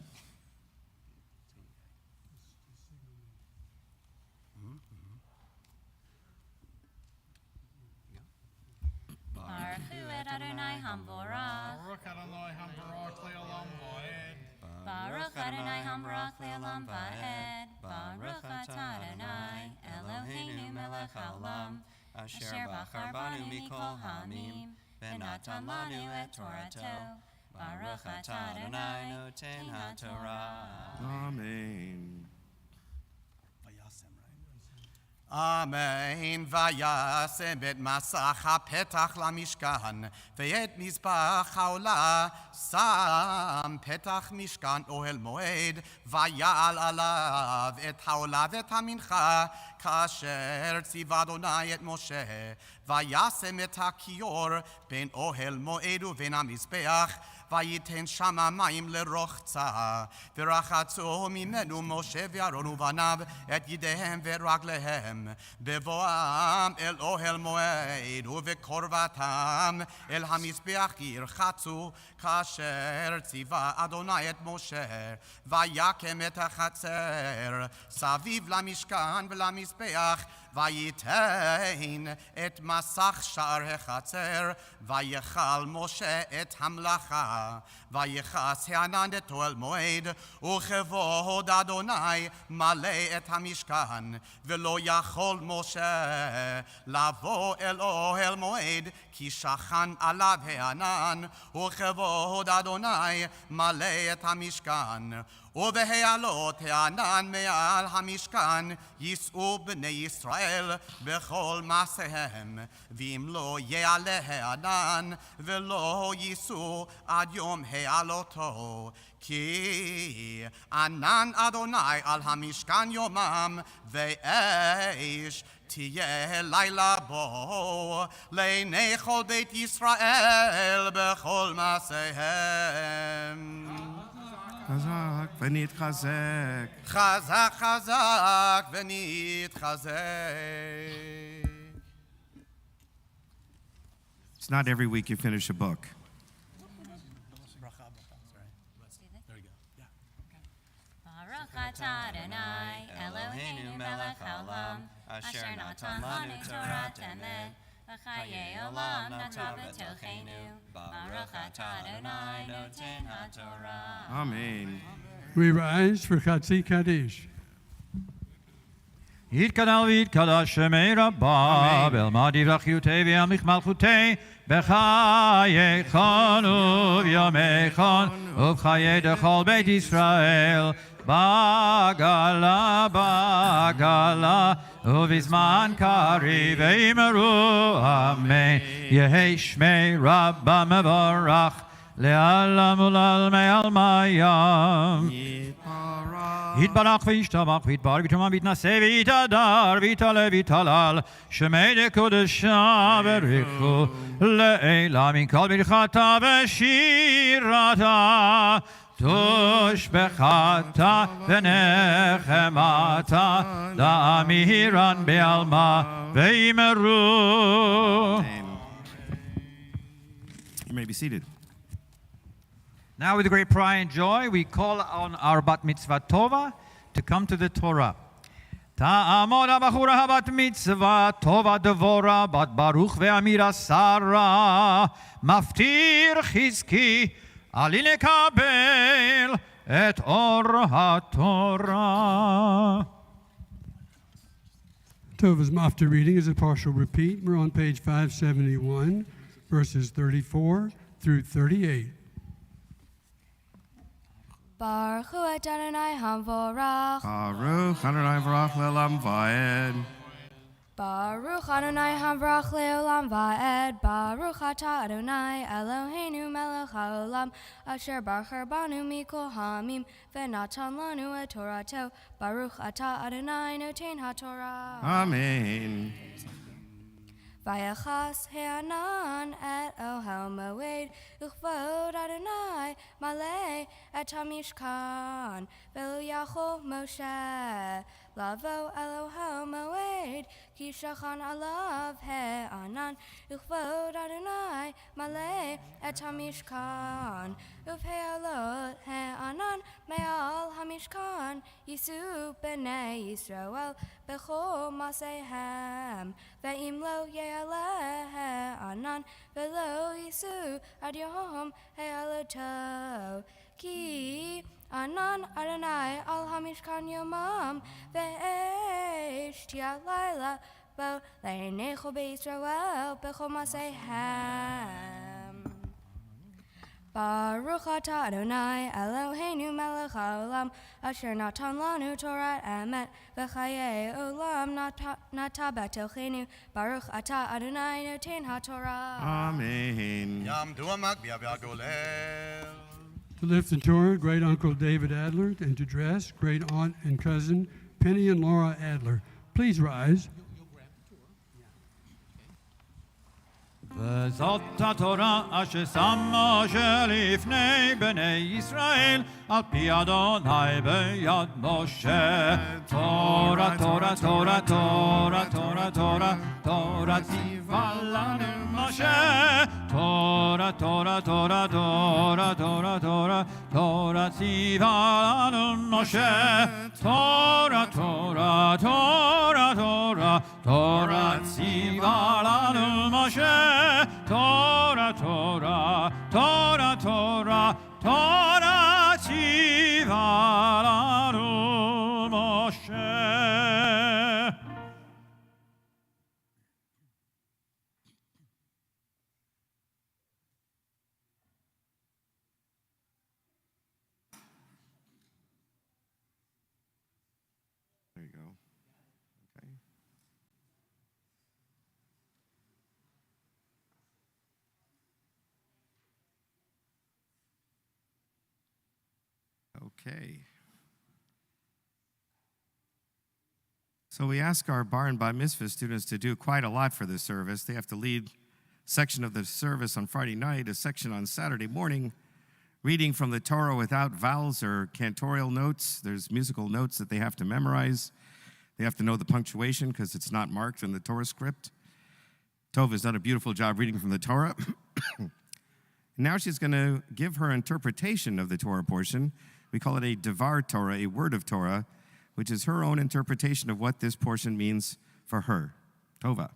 Baruch et Adonai Hamborach. Baruch Adonai Hambarak Le'olam Va'ed. Baruch Adonai Hamborach Le'olam Va'ed. Baruch atah Adonai Eloheinu melech haolam, asher bachar banu mikol ha'amim, v'natan lanu et Torato. Baruch atah Adonai noten haTorah. Amen. אמן. וישם את מסך הפתח למשכן, ואת מזבח העולה שם פתח משכן אוהל מועד, ויעל עליו את העולה ואת המנחה, כאשר ציווה אדוני את משה. וישם את הכיור בין אוהל מועד ובין המזבח, וייתן שם המים לרוחצה. ורחצו ממנו משה ואהרון ובניו את ידיהם ורגליהם, בבואם אל אוהל מועד, ובקרבתם אל המזבח ירחצו, כאשר ציווה אדוני את משה. ויקם את החצר סביב למשכן ולמזבח, וייתן את מסך שער החצר, ויכל משה את המלאכה. ויכס הענן את אוהל מועד, וכבוד אדוני מלא את המשכן, ולא יכול משה לבוא אל אוהל מועד, כי שכן עליו הענן, וכבוד אדוני מלא את המשכן. ובהעלות הענן מעל המשכן יישאו בני ישראל בכל מעשיהם, ואם לא יעלה הענן ולא יישאו עד יום העלותו, כי ענן אדוני על המשכן יומם, ואש תהיה לילה בו לעיני כל בית ישראל בכל מעשיהם. חזק ונתחזק. חזק חזק ונתחזק. It's not every week you finish a book. Baruch atah Adonai Eloheinu melech haolam, asher natan lanu Torat emet, v'chayei olam natan b'tochenu. Baruch atah Adonai noten haTorah. Amen. We rise for Chatzi Kaddish. יתקדל ויתקדש שמי רבה, ואלמד יברכיותי וימליך מלכותי, בחייכון וביומייכון, ובחיי דכל בית ישראל, בעגלה בעגלה, ובזמן קריב אמרו אמן. יהי שמי רבה מבורך, לעלם ולעלמי עלמיים. יתברך וישתבח ויתברג ויתרומם ויתנשא ויתהדר ויתעלה ויתהלל, שמי דקודשה בריחו לעילה מכל ברכתה ושירתה, תושבחתה ונחמתה, דאמירן בעלמה ואמרו. You may be seated. Now, with great pride and joy, we call on our bat mitzvah tova to come to the Torah. Ta'amod ha'bachura habat mitzvah tova devora bat baruch ve'amira sara maftir chizki ali lekabel et or ha'torah. Tova's Mafta reading is a partial repeat. We're on page 571, verses 34 through 38. Baruch hu Adonai hamvorach. Baruch Adonai v'rach le'olam va'ed. Baruch Adonai hamvorach le'olam va'ed. Baruch atah Adonai Eloheinu melech haolam, asher bachar banu mikol hamim, v'natan lanu et Torato. Baruch atah Adonai noten haTorah. Amen. Vayachas ha'anan et ohel moed, uchvod Adonai maleh et hamishkan, v'lo yachol Moshe lavo elohel moed, ki shachan alav ha'anan, uchvod Adonai maleh et hamishkan, uv'he'alot ha'anan me'al hamishkan, yisu b'nei Yisrael b'chol masehem, ve'im lo ye'aleh ha'anan, ve'lo yisu ad yom ha'aloto, ki anan Adonai al hamishkan yomam, ve'esh tiat laila bo le'nei chol b'Yisrael b'chol masehem. Baruch atah Adonai Eloheinu melech haolam, asher natan lanu Torat emet, v'chayei olam nata b'tochenu. Baruch atah Adonai noten haTorah. Amen. Yamdu ha'makbia v'hagolel. To lift the Torah, great uncle David Adler, and to dress, great aunt and cousin Penny and Laura Adler. Please rise. וזאת התורה אשר שם משה לפני בני ישראל על פי אדוני ביד משה. תורה, תורה, תורה, תורה, תורה, תורה, תורה ציווה לנו משה. תורה, תורה, תורה, תורה, תורה, תורה, תורה ציווה לנו משה. תורה, תורה, תורה, תורה, תורה ציווה לנו משה. Torah, Torah, Torah, Torah, Torah ציווה לנו משה. There you go. Okay. Okay. So we ask our bar and bat mitzvah students to do quite a lot for this service. They have to lead a section of the service on Friday night, a section on Saturday morning, reading from the Torah without vowels or cantorial notes. There's musical notes that they have to memorize. They have to know the punctuation because it's not marked in the Torah script. Tova has done a beautiful job reading from the Torah. Now she's going to give her interpretation of the Torah portion. We call it a Devar Torah, a word of Torah, which is her own interpretation of what this portion means for her. Tova.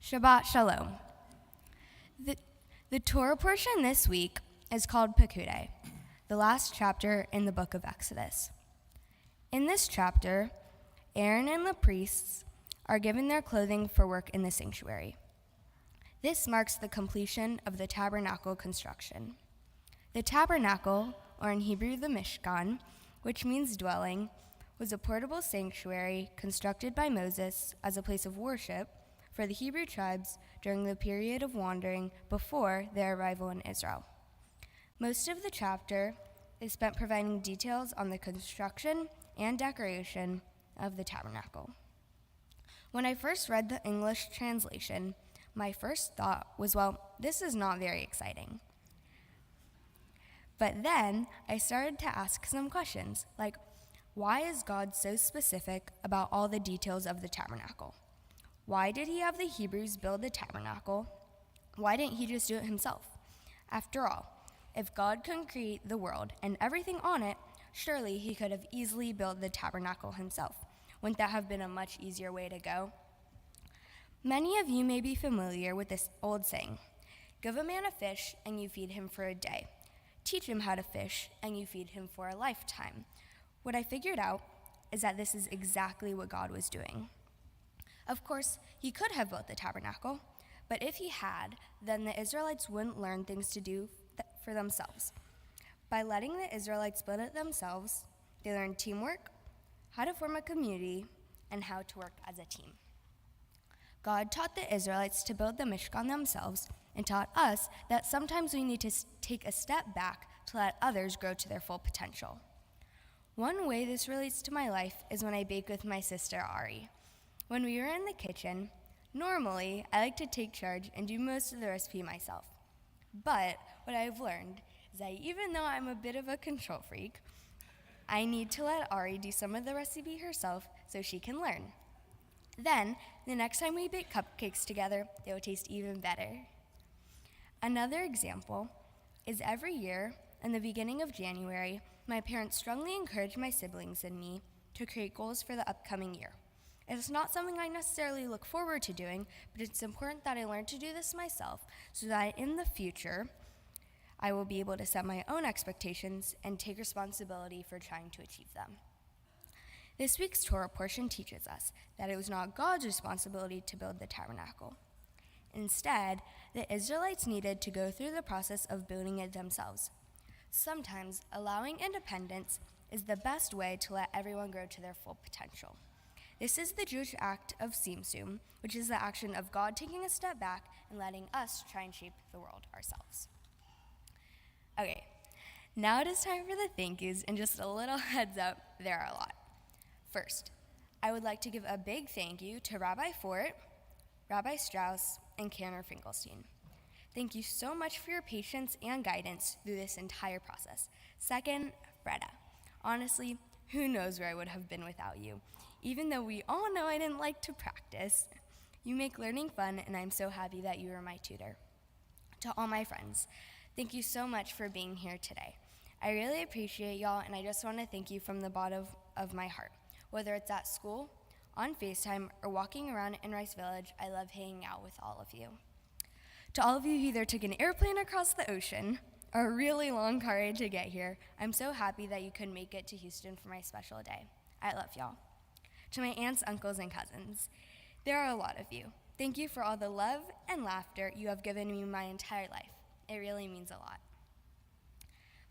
Shabbat Shalom. The Torah portion this week is called Pekudei, the last chapter in the book of Exodus. In this chapter, Aaron and the priests are given their clothing for work in the sanctuary. This marks the completion of the tabernacle construction. The tabernacle, or in Hebrew the Mishkan, which means dwelling, was a portable sanctuary constructed by Moses as a place of worship for the Hebrew tribes during the period of wandering before their arrival in Israel. Most of the chapter is spent providing details on the construction and decoration of the tabernacle. When I first read the English translation, my first thought was, well, this is not very exciting. But then I started to ask some questions, like, why is God so specific about all the details of the tabernacle? Why did he have the Hebrews build the tabernacle? Why didn't he just do it himself? After all, if God can create the world and everything on it, surely he could have easily built the tabernacle himself. Wouldn't that have been a much easier way to go? Many of you may be familiar with this old saying, give a man a fish and you feed him for a day. Teach him how to fish and you feed him for a lifetime. What I figured out is that this is exactly what God was doing. Of course, he could have built the tabernacle, but if he had, then the Israelites wouldn't learn things to do for themselves. By letting the Israelites build it themselves, they learned teamwork, how to form a community, and how to work as a team. God taught the Israelites to build the Mishkan themselves and taught us that sometimes we need to take a step back to let others grow to their full potential. One way this relates to my life is when I bake with my sister Ari. When we were in the kitchen, normally I like to take charge and do most of the recipe myself. But what I've learned is that even though I'm a bit of a control freak, I need to let Ari do some of the recipe herself so she can learn. Then, the next time we bake cupcakes together, they will taste even better. Another example is every year, in the beginning of January, my parents strongly encourage my siblings and me to create goals for the upcoming year. It's not something I necessarily look forward to doing, but it's important that I learn to do this myself so that in the future, I will be able to set my own expectations and take responsibility for trying to achieve them. This week's Torah portion teaches us that it was not God's responsibility to build the tabernacle. Instead, the Israelites needed to go through the process of building it themselves. Sometimes, allowing independence is the best way to let everyone grow to their full potential. This is the Jewish act of Tzimtzum, which is the action of God taking a step back and letting us try and shape the world ourselves. Okay, now it is time for the thank yous, and just a little heads up, there are a lot. First, I would like to give a big thank you to Rabbi Fort, Rabbi Strauss, and Kanner Finkelstein. Thank you so much for your patience and guidance through this entire process. Second, Freda. Honestly, who knows where I would have been without you, even though we all know I didn't like to practice. You make learning fun, and I'm so happy that you were my tutor. To all my friends, thank you so much for being here today. I really appreciate y'all, and I just want to thank you from the bottom of my heart. Whether it's at school, on FaceTime, or walking around in Rice Village, I love hanging out with all of you. To all of you who either took an airplane across the ocean or a really long car ride to get here, I'm so happy that you could make it to Houston for my special day. I love y'all. To my aunts, uncles, and cousins, there are a lot of you. Thank you for all the love and laughter you have given me my entire life. It really means a lot.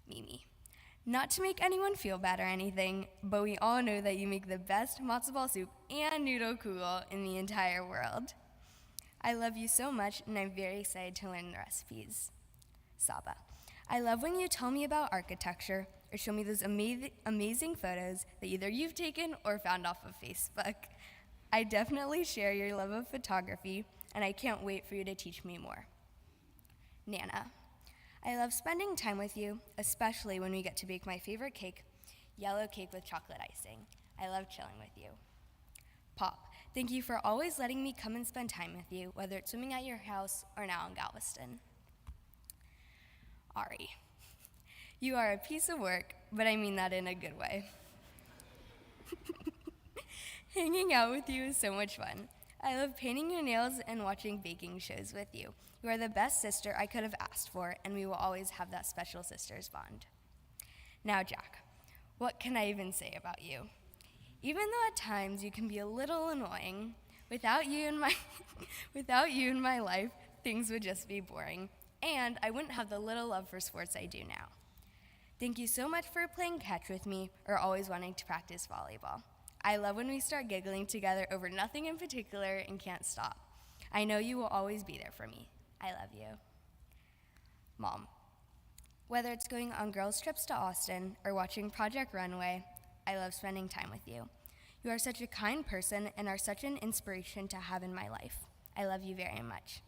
Mimi. Not to make anyone feel bad or anything, but we all know that you make the best matzo ball soup and noodle kugel in the entire world. I love you so much, and I'm very excited to learn the recipes. Saba. I love when you tell me about architecture or show me those amazing photos that either you've taken or found off of Facebook. I definitely share your love of photography, and I can't wait for you to teach me more. Nana. I love spending time with you, especially when we get to bake my favorite cake, yellow cake with chocolate icing. I love chilling with you. Pop. Thank you for always letting me come and spend time with you, whether it's swimming at your house or now in Galveston. Ari. You are a piece of work, but I mean that in a good way. Hanging out with you is so much fun. I love painting your nails and watching baking shows with you. You are the best sister I could have asked for, and we will always have that special sister's bond. Now, Jack, what can I even say about you? Even though at times you can be a little annoying, without you in my life, things would just be boring, and I wouldn't have the little love for sports I do now. Thank you so much for playing catch with me or always wanting to practice volleyball. I love when we start giggling together over nothing in particular and can't stop. I know you will always be there for me. I love you. Mom. Whether it's going on girls' trips to Austin or watching Project Runway, I love spending time with you. You are such a kind person and are such an inspiration to have in my life. I love you very much.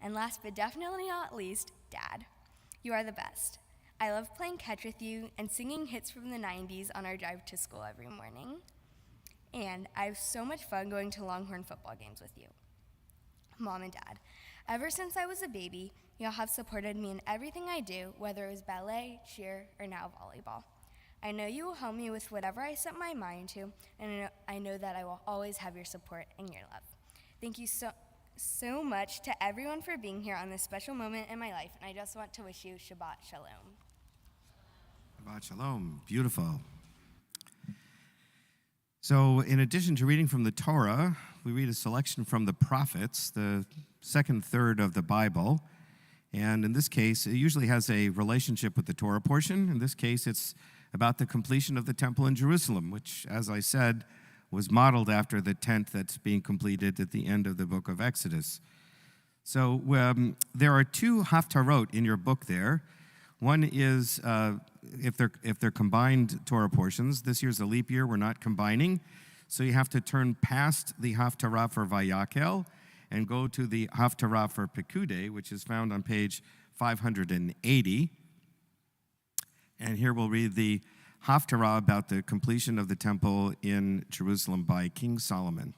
And last but definitely not least, Dad. You are the best. I love playing catch with you and singing hits from the 90s on our drive to school every morning. And I have so much fun going to Longhorn football games with you. Mom and Dad, ever since I was a baby, y'all have supported me in everything I do, whether it was ballet, cheer, or now volleyball. I know you will help me with whatever I set my mind to, and I know that I will always have your support and your love. Thank you so much to everyone for being here on this special moment in my life, and I just want to wish you Shabbat Shalom. Shabbat Shalom. Beautiful. So, in addition to reading from the Torah, we read a selection from the prophets, the second third of the Bible. And in this case, it usually has a relationship with the Torah portion. In this case, it's about the completion of the temple in Jerusalem, which, as I said, was modeled after the tent that's being completed at the end of the book of Exodus. So there are two haftarot in your book there. One is if they're combined Torah portions. This year's a leap year. We're not combining. So you have to turn past the haftarah for Vayakel and go to the haftarah for Pekude, which is found on page 580. And here we'll read the haftarah about the completion of the temple in Jerusalem by King Solomon.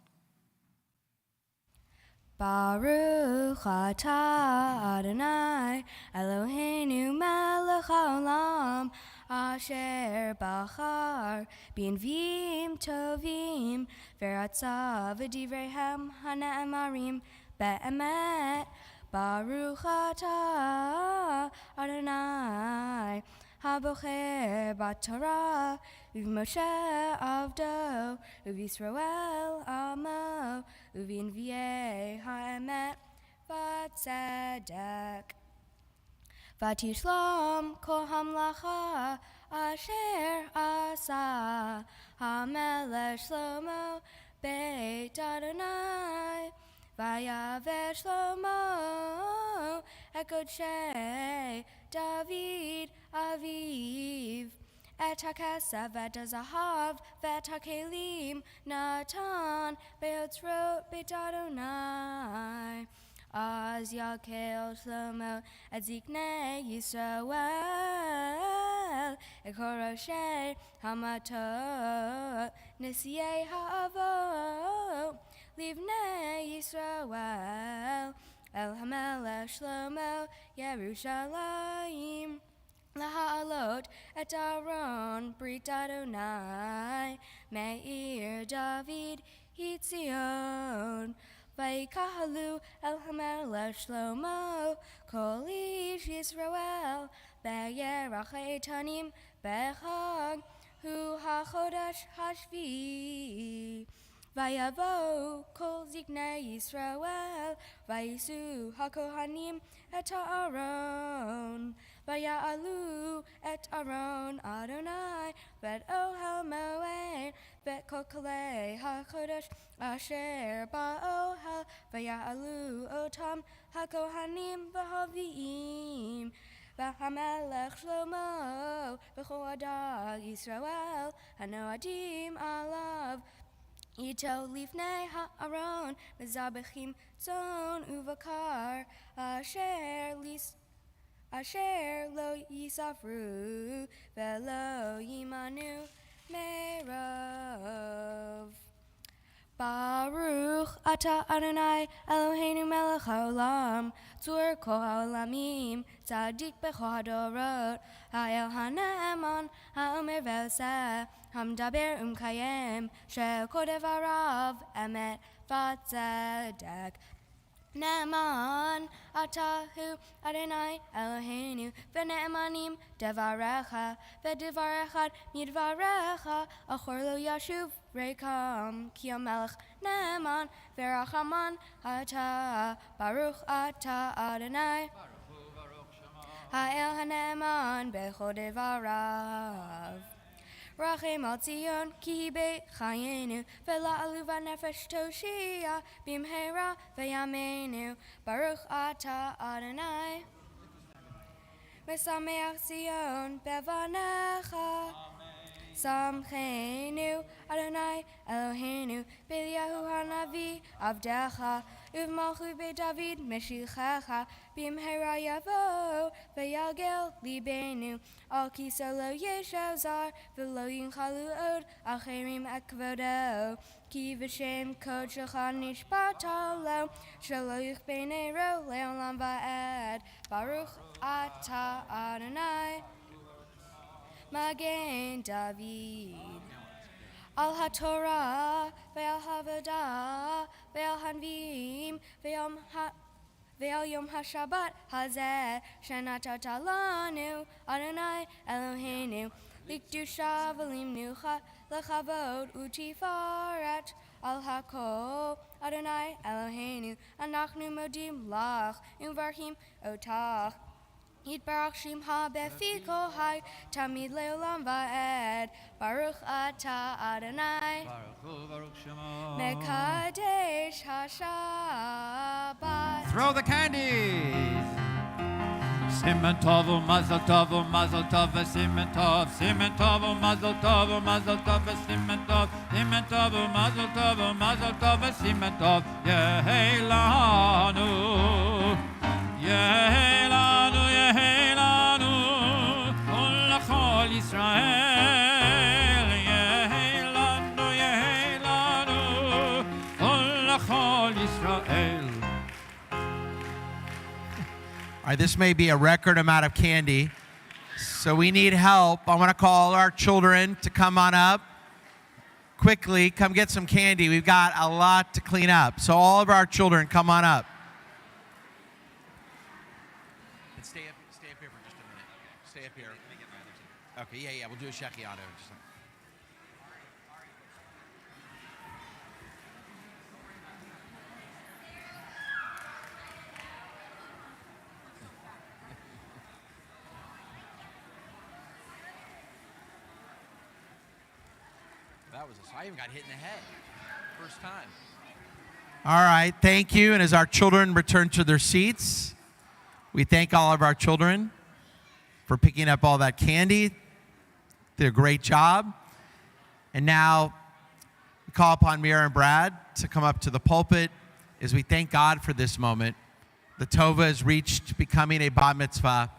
Baruch atah Adonai Eloheinu melech haolam asher bachar b'nviim tovim v'ratza v'divreihem hane'emarim be'emet. Baruch atah Adonai Habocher b'Torah u'Moshe avdo u'Yisrael amo u'Vinviei ha'emet v'tzedek v'tishlam kol hamlacha asher asa hamelech Shlomo beit Adonai v'yaver Shlomo et kodshei David aviv et hakesef et hazahav vet hakelim natan beotzrot beit Adonai Az yakel shlomo et ziknei Yisrael ekoroshe hamatot nesiei ha'avot livnei Yisrael el hamelech Shlomo Yerushalayim Laha'alot et Aaron Brit Adonai Me'ir David Hitzion Vayikahalu El Hamelech Shlomo Kol Ish Yisrael Be'yerach Etanim Bechag Hu HaChodesh Hashvi Vayavo Kol Ziknei Yisrael Vayisu HaKohanim Et Aaron Vaya'alu et Aaron Adonai Bet Ohel Moed Bet Kol Kalei HaKodesh Asher Ba'ohel Vaya'alu Otam HaKohanim V'Haviim V'Hamelech Shlomo V'Chol Adag Yisrael Hanoadim Alav Ito Lifnei Ha'aron Mezabechim Zon Uvakar Asher lo yisafru velo yimanu merov. Baruch ata Adonai Eloheinu melech haolam tzur kol haolamim tzadik b'chol hadorot ha'el ha'ne'eman ha'omer v'oseh hamdaber umkayem she'kol devarav emet v'tzedek. Ne'eman atahu Adonai Eloheinu v'ne'emanim devarecha v'devarechad midvarecha achor lo yashuv rekam ki hamelech ne'eman v'rachaman ata baruch ata Adonai ha'el ha'ne'eman b'chol devarav. Rachem al Tzion ki beit chayenu v'la'alu v'nefesh toshia bimhera v'yamenu Baruch ata Adonai Mesameach Tzion bevanecha Samchenu Adonai Eloheinu B'Eliyahu hanavi avdecha Uv'malchut Beit David meshichecha Bimhera yavo v'yagel libenu Al kiso lo yeshav zar v'lo yinchalu od acherim et kvodo Ki v'shem kod shecha nishbata lo Shelo yuchbeinei ro le'olam va'ed Baruch ata Adonai Magen David Al HaTorah Ve'al HaVodah Ve'al Hanvim Ve'al Yom HaShabbat Hazeh Shenatata lanu Adonai Eloheinu Likdusha v'limnucha Lechavod utifaret Al HaKol Adonai Eloheinu Anachnu modim lach Umvarchim otach Yitbarach Shimcha befi kol hai Tamid leolam va'ed Baruch ata Adonai Baruch Shemo. Mekadesh HaShabbat. Throw the candies. Simen tov u'mazel tov u'mazel tov v'simen tov. Simen tov u'mazel tov u'mazel tov v'simen tov. Simen tov u'mazel tov u'mazel tov v'simen tov. Yehei lanu. Yehei lanu. Yehei lanu. Kol l'chol Yisrael. Yehei lanu. Yehei lanu. Kol l'chol Yisrael. All right, this may be a record amount of candy, so we need help. I want to call our children to come on up. Quickly, come get some candy. We've got a lot to clean up. So all of our children, come on up. And stay up here for just a minute. Stay up here. Okay, yeah, we'll do a shechiano. I even got hit in the head. First time. All right, thank you. And as our children return to their seats, we thank all of our children for picking up all that candy. Did a great job. And now we call upon Mira and Brad to come up to the pulpit as we thank God for this moment The Tova has reached becoming a bat mitzvah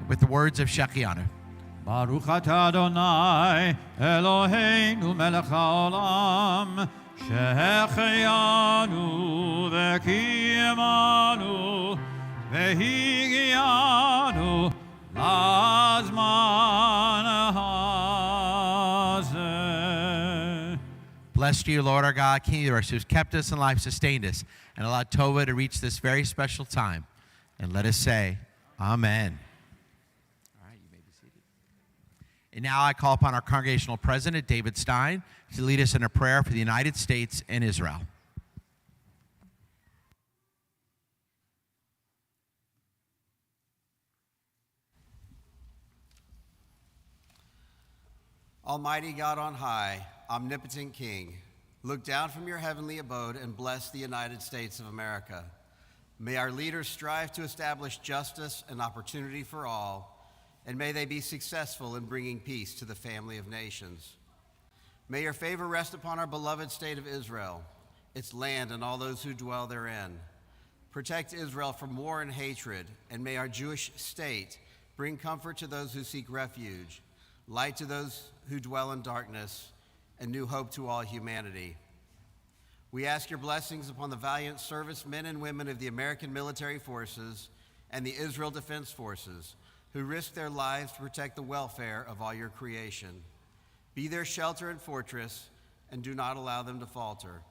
with the words of Shechianu. Baruch atah Adonai Eloheinu melech haolam שהחיינו וקיימנו והגיענו לזמן הזה. Blessed are you, Lord our God, King of the universe, who has kept us in life, sustained us, and allowed Tova to reach this very special time. And let us say, Amen. All right, you may be seated. And now I call upon our congregational president, David Stein, to lead us in a prayer for the United States and Israel. Almighty God on high, omnipotent King, look down from your heavenly abode and bless the United States of America. May our leaders strive to establish justice and opportunity for all, and may they be successful in bringing peace to the family of nations. May your favor rest upon our beloved state of Israel, its land and all those who dwell therein. Protect Israel from war and hatred, and may our Jewish state bring comfort to those who seek refuge, light to those who dwell in darkness, and new hope to all humanity. We ask your blessings upon the valiant servicemen and women of the American military forces and the Israel Defense Forces, who risk their lives to protect the welfare of all your creation. Be their shelter and fortress, and do not allow them to falter.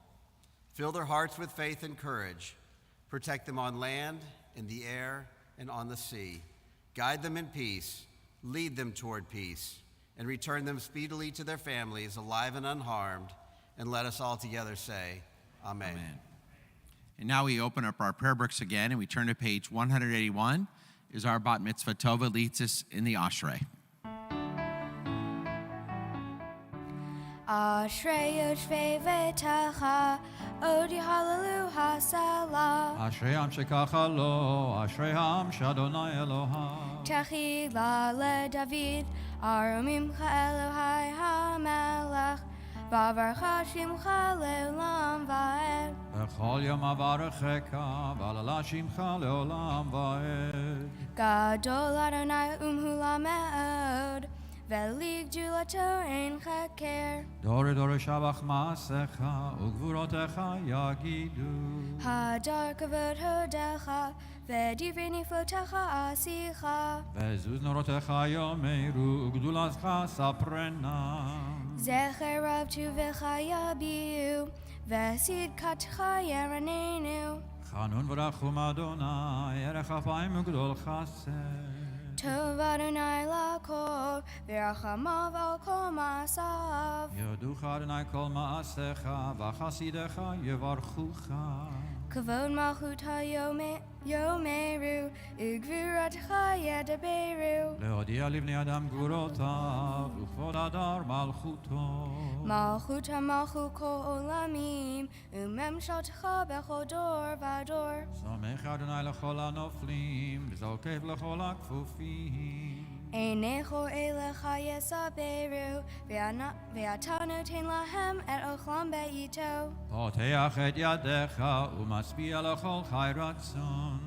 Fill their hearts with faith and courage. Protect them on land, in the air, and on the sea. Guide them in peace, lead them toward peace, and return them speedily to their families, alive and unharmed. And let us all together say, Amen. Amen. And now we open up our prayer books again, and we turn to page 181, as our bat mitzvah Tova leads us in the Ashrei. Ashrei yoshvei v'techa, odi hallelu salah. אשרי העם שככה לו, אשרי העם שאדוני אלוהיו. Techila leDavid, arumimcha Elohai hamelech, v'avarcha shimcha leolam va'ed. בכל יום אברכך, ועללה שמך לעולם ועד. Gadol Adonai umhula me'od, ve'lig julato ein chaker. דור דור שבח מעשיך, וגבורותיך יגידו. Hadar kavod hodecha, ve'divrei niflotecha asicha. וזוז נורותיך יאמרו, וגדולתך ספרנה. Zecher rav tuvecha yabiu, ve'sid katcha yeranenu. חנון ורחום אדוני, ערך אפיים וגדול חסד. Tov Adonai lakol, v'rachamav al kol ma'asav. יודוך אדוני כל מעשיך, וחסידיך יברכוך. Kavod malchut ha-yomeru, ugvuratcha yedaberu. להודיע לבני אדם גבורותיו, וכבוד הדר מלכותו. Malchut ha-malchut kol olamim, umemshaltecha bechol dor v'ador. סומך אדוני לכל הנופלים, וזוקף לכל הכפופים. Einecho elecha yesaberu, ve'ata noten lahem et ochlam be'ito. פותח את ידיך, ומשביע לכל חי רצון.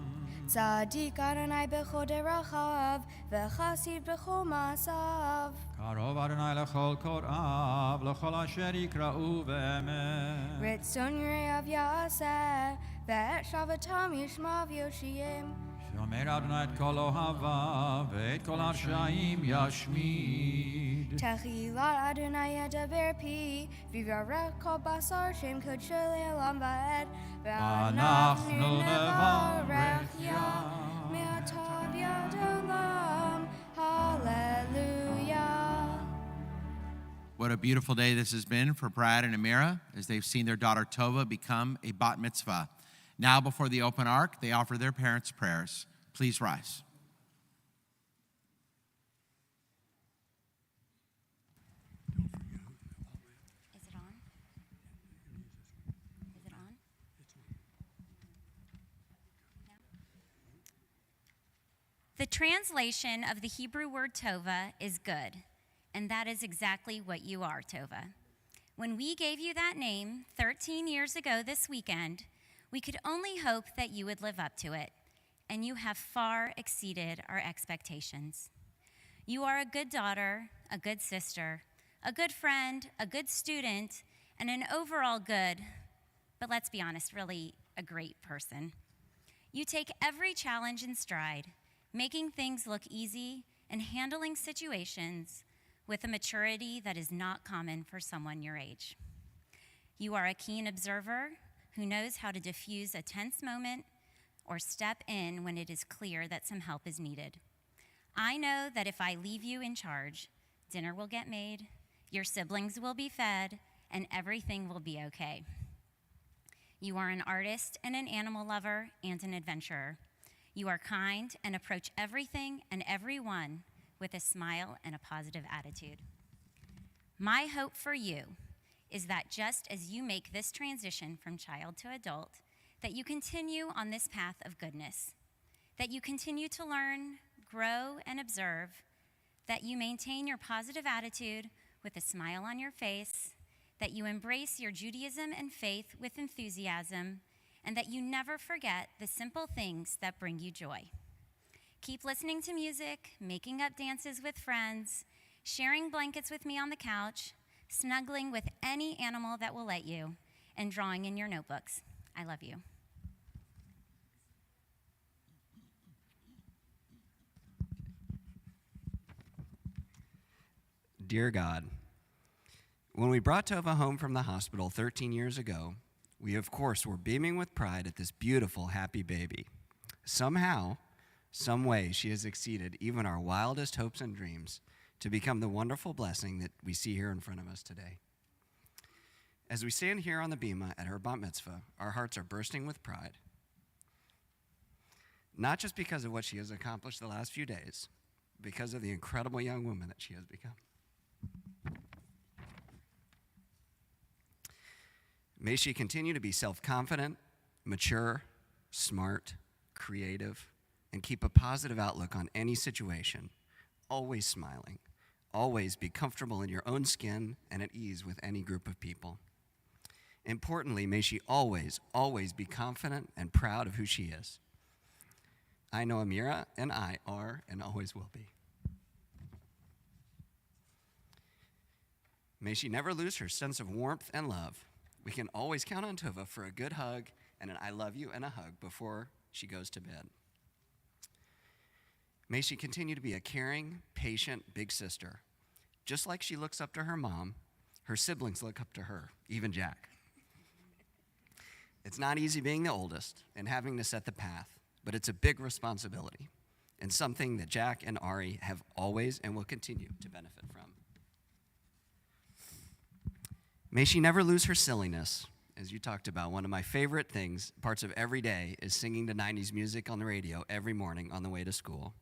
Tzadik Adonai bechol derachav, ve'chasid bechol ma'asav. קרוב אדוני לכל קוראיו, לכל אשר יקראו באמת. Ritzon Yereav Ya'aseh, ve'et shavatam yishmav yoshiyim. שומר אדוני את כל אוהביו, ואת כל הרשעים ישמיד. Techilat Adonai yedaber pi, v'yarech kol basar shem kodsho le'olam va'ed. ואנחנו נברך יה. Me'atav yad olam, hallelujah. What a beautiful day this has been for Brad and Amira as they've seen their daughter Tova become a bat mitzvah. Now, before the open ark, they offer their parents' prayers. Please rise. Is it on? Is it on? No? The translation of the Hebrew word tova is good, and that is exactly what you are, Tova. When we gave you that name 13 years ago this weekend, We could only hope that you would live up to it, and you have far exceeded our expectations. You are a good daughter, a good sister, a good friend, a good student, and an overall good, but let's be honest, really a great person. You take every challenge in stride, making things look easy and handling situations with a maturity that is not common for someone your age. You are a keen observer who knows how to diffuse a tense moment or step in when it is clear that some help is needed. I know that if I leave you in charge, dinner will get made, your siblings will be fed, and everything will be okay. You are an artist and an animal lover and an adventurer. You are kind and approach everything and everyone with a smile and a positive attitude. My hope for you is that just as you make this transition from child to adult, that you continue on this path of goodness, that you continue to learn, grow, and observe, that you maintain your positive attitude with a smile on your face, that you embrace your Judaism and faith with enthusiasm, and that you never forget the simple things that bring you joy. Keep listening to music, making up dances with friends, sharing blankets with me on the couch, snuggling with any animal that will let you, and drawing in your notebooks. I love you. Dear God, when we brought Tova home from the hospital 13 years ago, we of course were beaming with pride at this beautiful, happy baby. Somehow, some way, she has exceeded even our wildest hopes and dreams to become the wonderful blessing that we see here in front of us today. As we stand here on the bima at her bat mitzvah, our hearts are bursting with pride. Not just because of what she has accomplished the last few days, because of the incredible young woman that she has become. May she continue to be self-confident, mature, smart, creative, and keep a positive outlook on any situation, always smiling, always be comfortable in your own skin and at ease with any group of people. Importantly, may she always, always be confident and proud of who she is. I know Amira and I are and always will be. May she never lose her sense of warmth and love. We can always count on Tova for a good hug and an I love you and a hug before she goes to bed. May she continue to be a caring, patient, big sister. Just like she looks up to her mom, her siblings look up to her, even Jack. It's not easy being the oldest and having to set the path, but it's a big responsibility and something that Jack and Ari have always and will continue to benefit from. May she never lose her silliness. As you talked about, one of my favorite things, parts of every day, is singing the 90s music on the radio every morning on the way to school.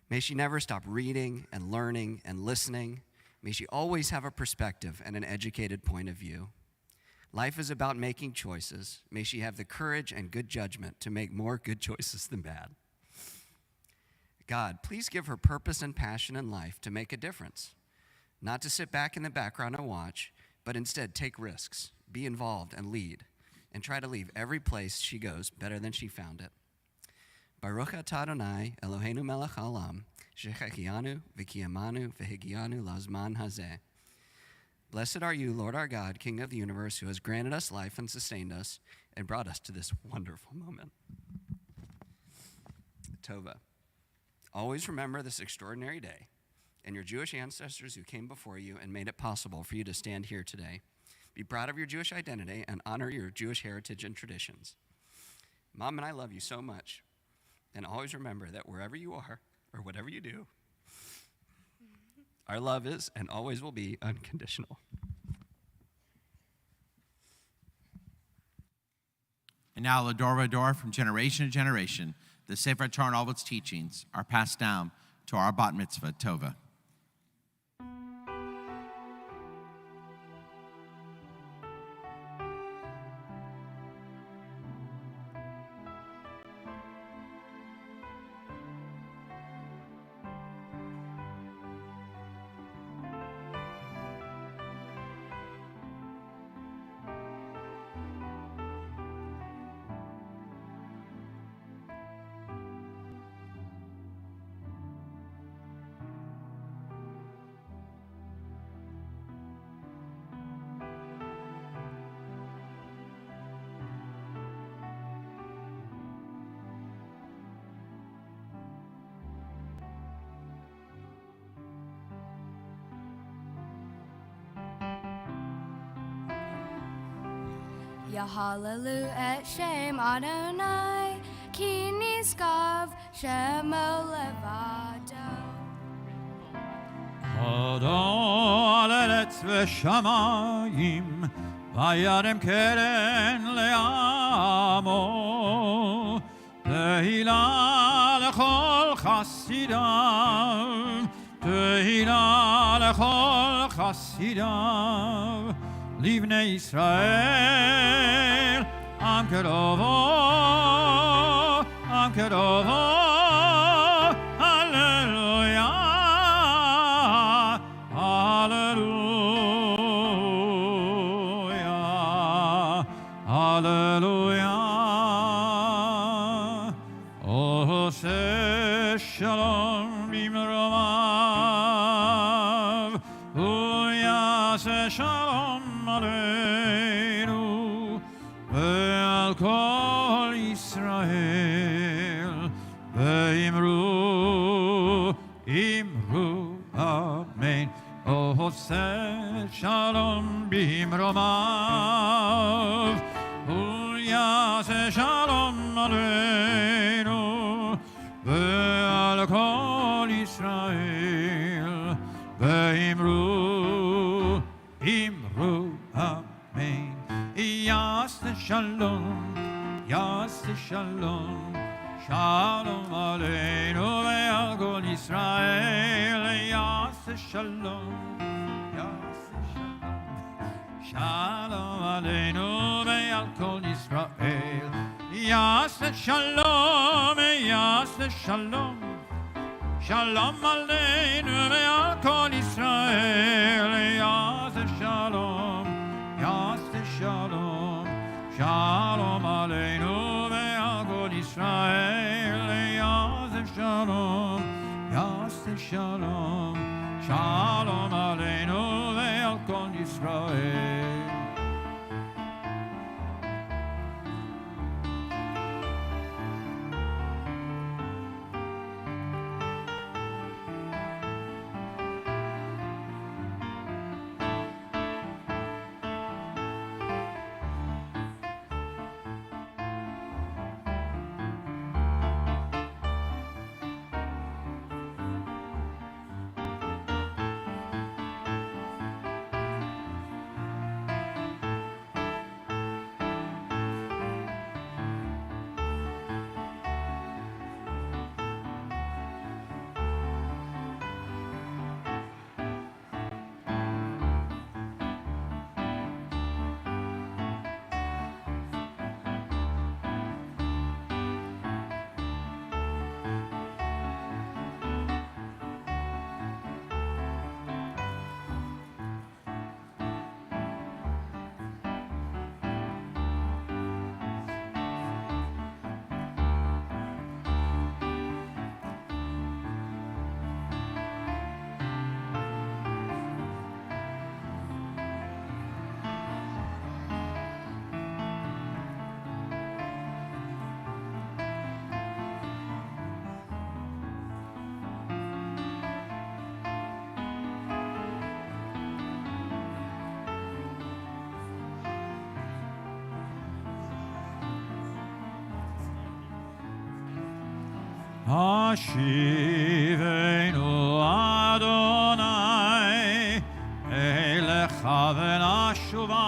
May she never stop reading and learning and listening. May she always have a perspective and an educated point of view. Life is about making choices. May she have the courage and good judgment to make more good choices than bad. God, please give her purpose and passion in life to make a difference. Not to sit back in the background and watch, but instead take risks, be involved and lead, and try to leave every place she goes better than she found it. Baruch atah Adonai Eloheinu melech haolam, shechechianu v'kiyamanu v'higianu lazman hazeh. Blessed are you, Lord our God, King of the universe, who has granted us life and sustained us and brought us to this wonderful moment. Tova, always remember this extraordinary day and your Jewish ancestors who came before you and made it possible for you to stand here today. Be proud of your Jewish identity and honor your Jewish heritage and traditions. Mom and I love you so much, and always remember that wherever you are or whatever you do, our love is and always will be unconditional. And now, Lador Vador, from generation to generation, the Sefer Torah and all of its teachings are passed down to our bat mitzvah, Tova. Yahalalu et Shem Adonai, Ki niskav Shemo levado. Adon aretz v'shamayim, vayarem keren le'amo, tehila lechol chasidav, tehila lechol chasidav, livnei Yisrael, am kerovo, hallelujah. Hallelujah, hallelujah. Oh, say shalom b'mromav, uyaseh shalom aleinu, ve'al kol Yisrael, ve'imru, amen. Oh, say shalom b'mromav, uyaseh shalom aleinu, ve'al kol Yisrael, ve'imru, amen. Yaseh shalom, shalom aleinu, ve'al kol Yisrael, yaseh shalom. Shalom aleinu ve'al kol Yisrael. Yaseh shalom, shalom aleinu ve'al kol Yisrael. Yaseh shalom, shalom aleinu ve'al kol Yisrael. Yaseh shalom, shalom aleinu ve'al kol Yisrael. Hashivenu Adonai Elecha v'nashuva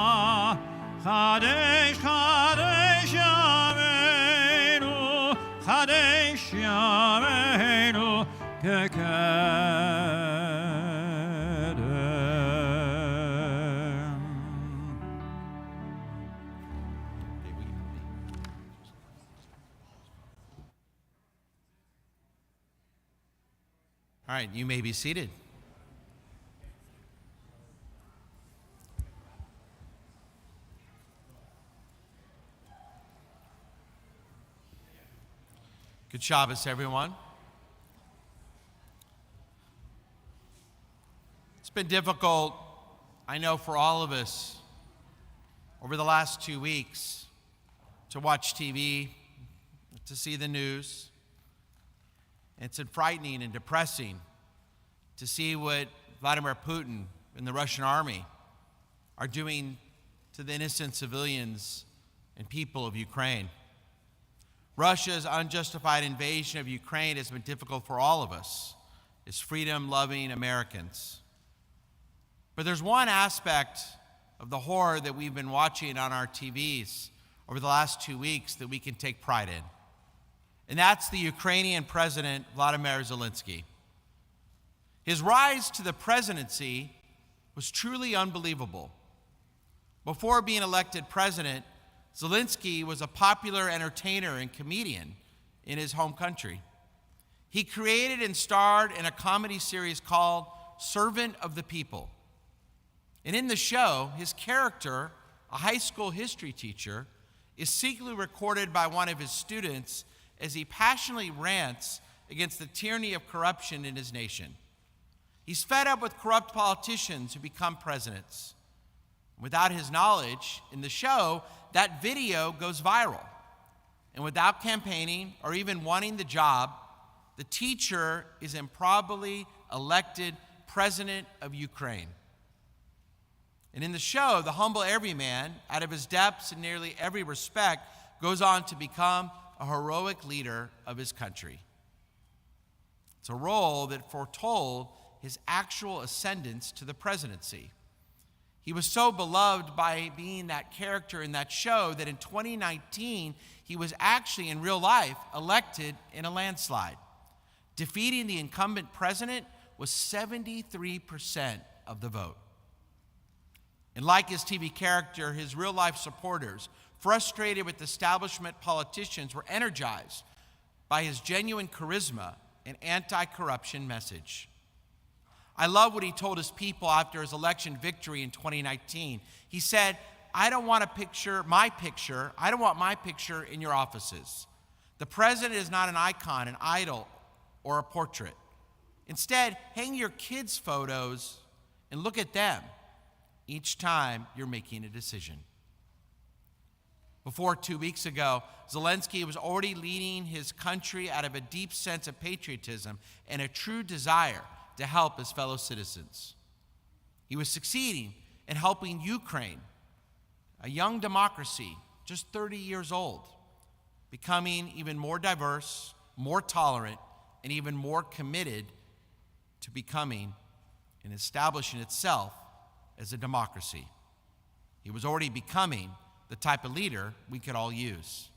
Chadesh Chadesh Yameinu Chadesh Yameinu Kekedem. All right, you may be seated. Good Shabbos, everyone. It's been difficult, I know, for all of us over the last 2 weeks to watch TV, to see the news. It's frightening and depressing to see what Vladimir Putin and the Russian army are doing to the innocent civilians and people of Ukraine. Russia's unjustified invasion of Ukraine has been difficult for all of us as freedom-loving Americans. But there's one aspect of the horror that we've been watching on our TVs over the last 2 weeks that we can take pride in. And that's the Ukrainian President, Vladimir Zelensky. His rise to the presidency was truly unbelievable. Before being elected president, Zelensky was a popular entertainer and comedian in his home country. He created and starred in a comedy series called Servant of the People. And in the show, his character, a high school history teacher, is secretly recorded by one of his students as he passionately rants against the tyranny of corruption in his nation. He's fed up with corrupt politicians who become presidents. Without his knowledge, in the show, that video goes viral. And without campaigning or even wanting the job, the teacher is improbably elected president of Ukraine. And in the show, the humble everyman, out of his depths in nearly every respect, goes on to become a heroic leader of his country. It's a role that foretold his actual ascendance to the presidency. He was so beloved by being that character in that show that in 2019, he was actually in real life elected in a landslide. Defeating the incumbent president was 73% of the vote. And like his TV character, his real-life supporters, frustrated with establishment politicians, were energized by his genuine charisma and anti-corruption message. I love what he told his people after his election victory in 2019. He said, I don't want my picture in your offices. The president is not an icon, an idol, or a portrait. Instead, hang your kids' photos and look at them each time you're making a decision. Before 2 weeks ago, Zelensky was already leading his country out of a deep sense of patriotism and a true desire to help his fellow citizens. He was succeeding in helping Ukraine, a young democracy, just 30 years old, becoming even more diverse, more tolerant, and even more committed to becoming and establishing itself as a democracy. He was already becoming the type of leader we could all use.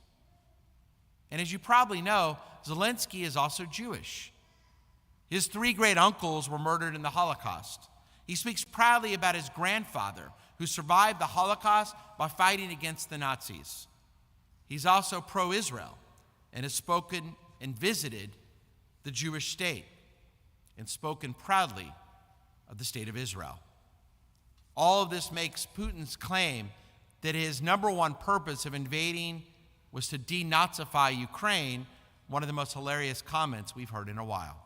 And as you probably know, Zelensky is also Jewish. His 3 great uncles were murdered in the Holocaust. He speaks proudly about his grandfather, who survived the Holocaust by fighting against the Nazis. He's also pro-Israel and has spoken and visited the Jewish state and spoken proudly of the state of Israel. All of this makes Putin's claim that his number one purpose of invading was to denazify Ukraine one of the most hilarious comments we've heard in a while.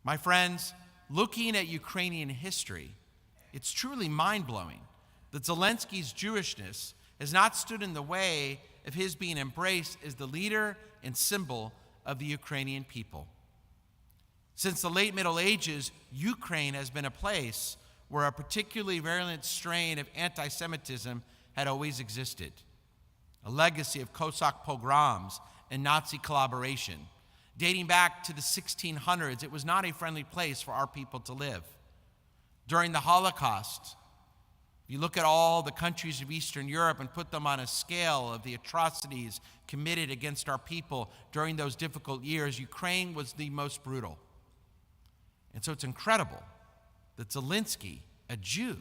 My friends, looking at Ukrainian history, it's truly mind-blowing that Zelensky's Jewishness has not stood in the way of his being embraced as the leader and symbol of the Ukrainian people. Since the late Middle Ages, Ukraine has been a place where a particularly virulent strain of anti-Semitism had always existed, a legacy of Cossack pogroms and Nazi collaboration. Dating back to the 1600s, it was not a friendly place for our people to live. During the Holocaust, if you look at all the countries of Eastern Europe and put them on a scale of the atrocities committed against our people during those difficult years, Ukraine was the most brutal. And so it's incredible that Zelensky, a Jew,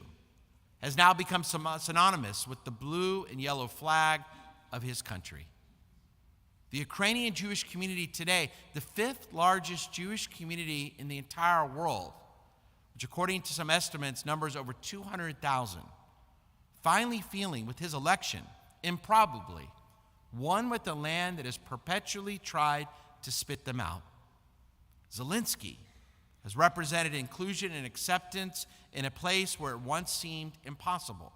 has now become synonymous with the blue and yellow flag of his country. The Ukrainian Jewish community today, the 5th largest Jewish community in the entire world, which according to some estimates numbers over 200,000, finally feeling with his election, improbably, one with a land that has perpetually tried to spit them out. Zelensky has represented inclusion and acceptance in a place where it once seemed impossible.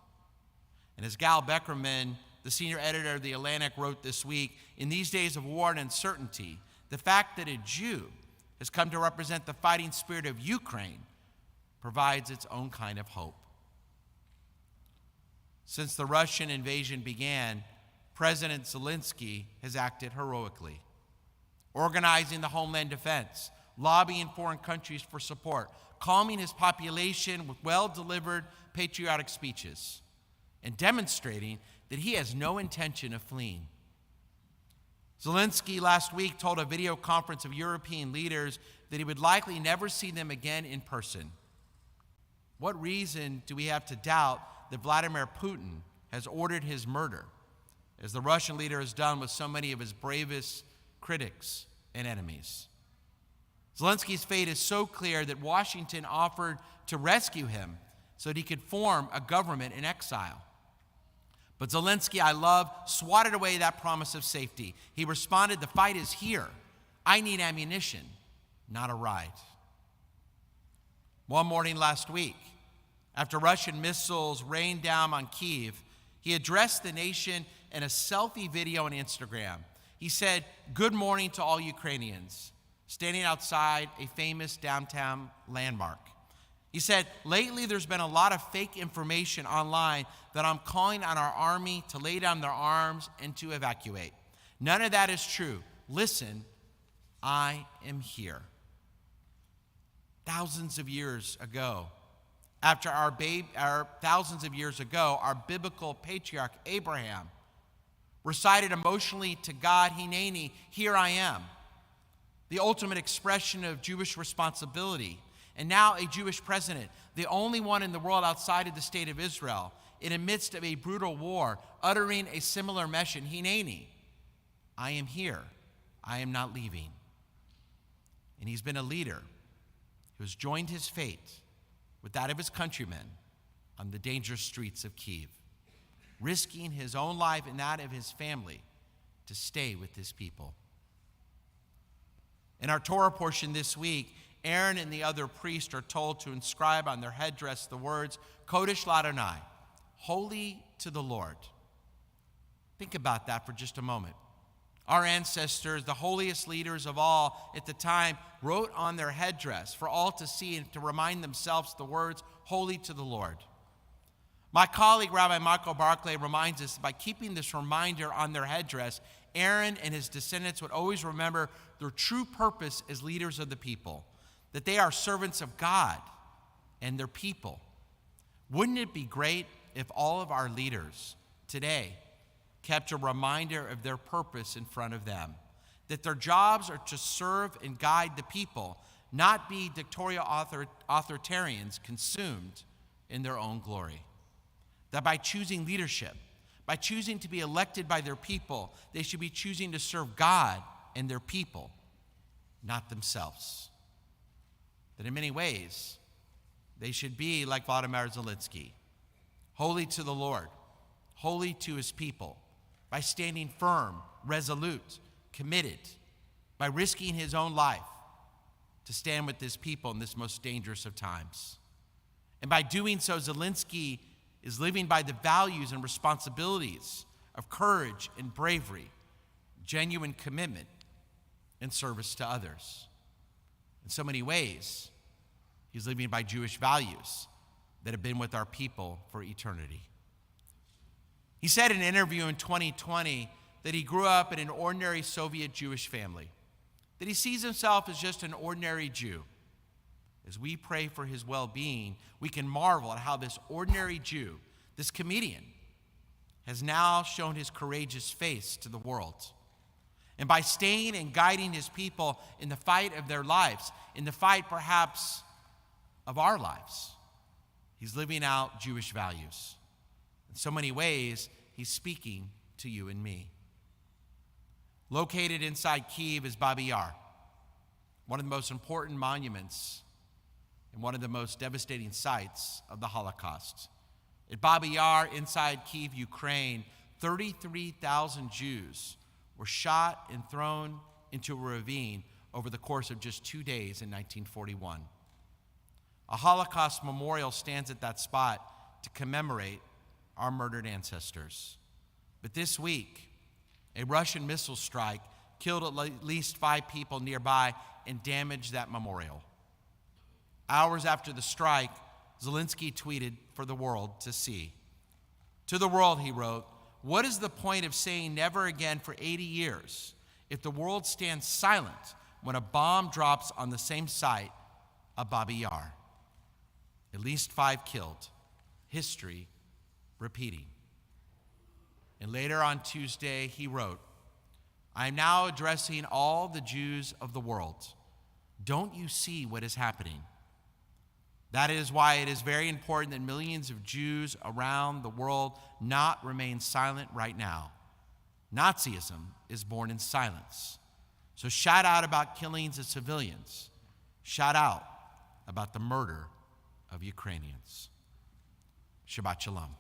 And as Gal Beckerman, the senior editor of The Atlantic, wrote this week, in these days of war and uncertainty, the fact that a Jew has come to represent the fighting spirit of Ukraine provides its own kind of hope. Since the Russian invasion began, President Zelensky has acted heroically, organizing the homeland defense, lobbying foreign countries for support, calming his population with well-delivered patriotic speeches, and demonstrating that he has no intention of fleeing. Zelensky last week told a video conference of European leaders that he would likely never see them again in person. What reason do we have to doubt that Vladimir Putin has ordered his murder, as the Russian leader has done with so many of his bravest critics and enemies? Zelensky's fate is so clear that Washington offered to rescue him so that he could form a government in exile. But Zelensky, I love, swatted away that promise of safety. He responded, "The fight is here. I need ammunition, not a ride." One morning last week, after Russian missiles rained down on Kyiv, he addressed the nation in a selfie video on Instagram. He said, "Good morning to all Ukrainians," standing outside a famous downtown landmark. He said, "Lately there's been a lot of fake information online that I'm calling on our army to lay down their arms and to evacuate. None of that is true. Listen, I am here." Thousands of years ago, our biblical patriarch Abraham recited emotionally to God, Hineni, "Here I am," the ultimate expression of Jewish responsibility. And now a Jewish president, the only one in the world outside of the state of Israel, in the midst of a brutal war, uttering a similar message, Hineni, I am here, I am not leaving. And he's been a leader who has joined his fate with that of his countrymen on the dangerous streets of Kyiv, risking his own life and that of his family to stay with his people. In our Torah portion this week, Aaron and the other priests are told to inscribe on their headdress the words, Kodesh Ladonai, holy to the Lord. Think about that for just a moment. Our ancestors, the holiest leaders of all at the time, wrote on their headdress for all to see and to remind themselves the words, holy to the Lord. My colleague, Rabbi Michael Barclay, reminds us that by keeping this reminder on their headdress, Aaron and his descendants would always remember their true purpose as leaders of the people, that they are servants of God and their people. Wouldn't it be great if all of our leaders today kept a reminder of their purpose in front of them, that their jobs are to serve and guide the people, not be dictatorial authoritarians consumed in their own glory? That by choosing leadership, by choosing to be elected by their people, they should be choosing to serve God and their people, not themselves. That in many ways, they should be like Vladimir Zelensky, holy to the Lord, holy to his people, by standing firm, resolute, committed, by risking his own life to stand with his people in this most dangerous of times. And by doing so, Zelensky is living by the values and responsibilities of courage and bravery, genuine commitment, and service to others. In so many ways, he's living by Jewish values that have been with our people for eternity. He said in an interview in 2020 that he grew up in an ordinary Soviet Jewish family, that he sees himself as just an ordinary Jew. As we pray for his well-being, we can marvel at how this ordinary Jew, this comedian, has now shown his courageous face to the world. And by staying and guiding his people in the fight of their lives, in the fight perhaps of our lives, he's living out Jewish values. In so many ways, he's speaking to you and me. Located inside Kyiv is Babi Yar, one of the most important monuments and one of the most devastating sites of the Holocaust. At Babi Yar, inside Kyiv, Ukraine, 33,000 Jews were shot and thrown into a ravine over the course of just 2 days in 1941. A Holocaust memorial stands at that spot to commemorate our murdered ancestors. But this week, a Russian missile strike killed at least 5 people nearby and damaged that memorial. Hours after the strike, Zelensky tweeted for the world to see, To the world, he wrote, what is the point of saying never again for 80 years if the world stands silent when a bomb drops on the same site of Babi Yar? At least 5 killed. History repeating. And later on Tuesday, he wrote, I am now addressing all the Jews of the world. Don't you see what is happening? That is why it is very important that millions of Jews around the world not remain silent right now. Nazism is born in silence. So shout out about killings of civilians. Shout out about the murder of Ukrainians. Shabbat Shalom.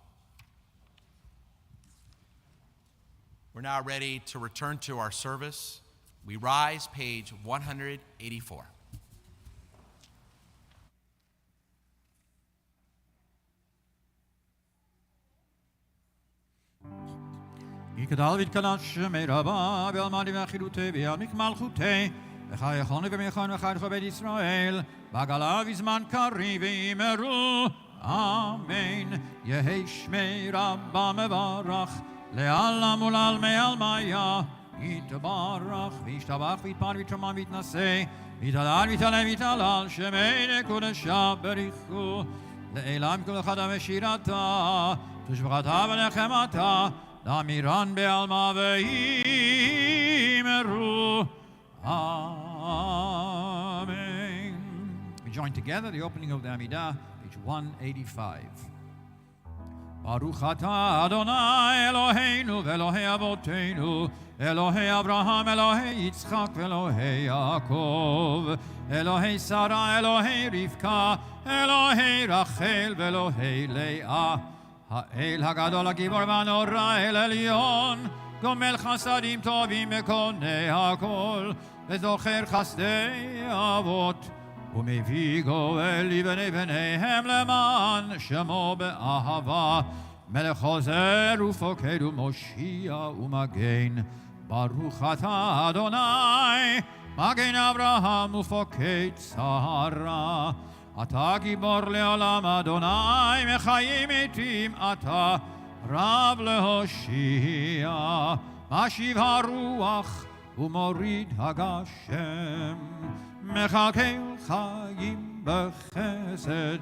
We're now ready to return to our service. We rise, page 184. יקדל ויתקדש שמי רבה ועל מעדי ואחילותי ויעמיק מלכותי וחי יכולנו ומיכון וחי לכל בית ישראל בגלה בזמן קריב ואמרו אמן יהי שמי רבה מברך לעלם ולעלמי עלמיה יתברך וישתבח ויתפאר ויתרומם ויתנשא ויתהלל ויתהלל ויתהלל שמי לקודשה בריחו לעילם כל אחד ושירתה תשבחתה ונחמתה Damiran be'alma ve'imeru. Amen. We join together the opening of the Amidah, page 185. Baruch atah Adonai Eloheinu ve'Elohei Avoteinu Elohei Abraham, Elohei Yitzchak ve'Elohei Yaakov Elohei Sarah, Elohei Rivka Elohei Rachel ve'Elohei Leah האל הגדול הגיבור והנורא אל עליון גומל חסדים טובים וקונה הכל וזוכר חסדי אבות ומביא גואל לבני בניהם למען שמו באהבה מלך חוזר ופוקד ומושיע ומגן ברוך אתה אדוני מגן אברהם ופוקד שרה אתה גיבור לעולם אדוני מחיים מתים אתה רב להושיע משיב הרוח ומוריד הגשם מחכה חיים בחסד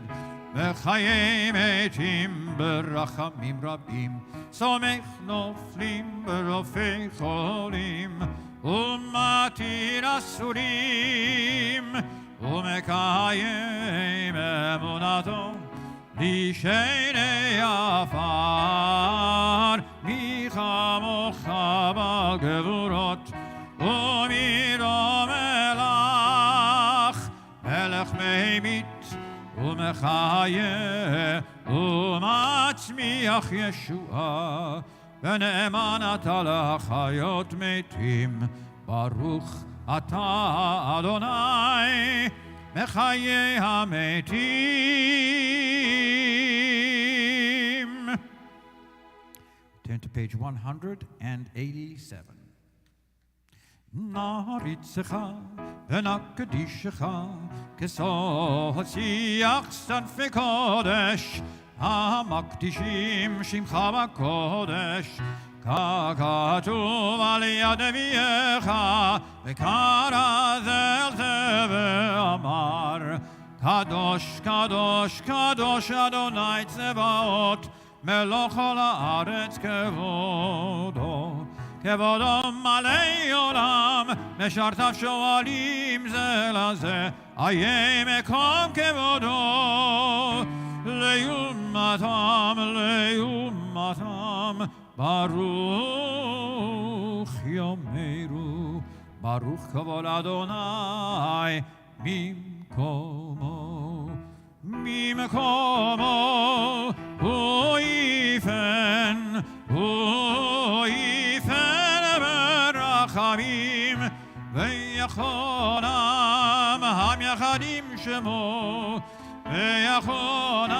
וחיי מתים ברחמים רבים סומך נופלים ברופא חולים ומתיר אסורים ומקיים אמונתו לשני עפר מי כמוך בגבורות ומי דומה לך מלך ממית ומחיה ומצמיח ישועה ונאמן אתה לחיות מתים ברוך אתה אדוני מחיי המתים. Turn to page 187. נעריצך ונקדישך כסושיח סנפי קודש המקדישים שמך בקודש ככתוב על יד אביך וכרז אל זה ואמר קדוש קדוש קדוש אדוני צבאות מלוא כל הארץ כבודו כבודו מלא עולם משרתיו שואלים זה לזה איה מקום כבודו לעומתם לעומתם ברוך יאמרו ברוך כבוד אדוני ממקומו ממקומו הוא יפן ברחמים ויחונם המייחדים שמו ויחונם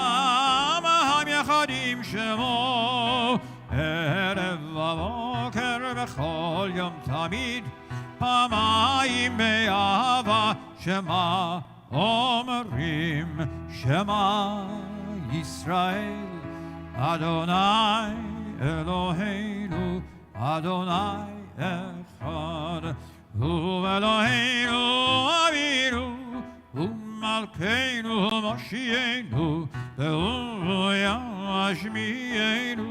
המייחדים שמו ערב ובוקר בכל יום תמיד פעמיים באהבה שמה אומרים שמה ישראל Adonai Eloheinu, Adonai Echad, Hu Eloheinu Avinu, Hu Malkeinu Moshienu, Ve'hu Yashmienu,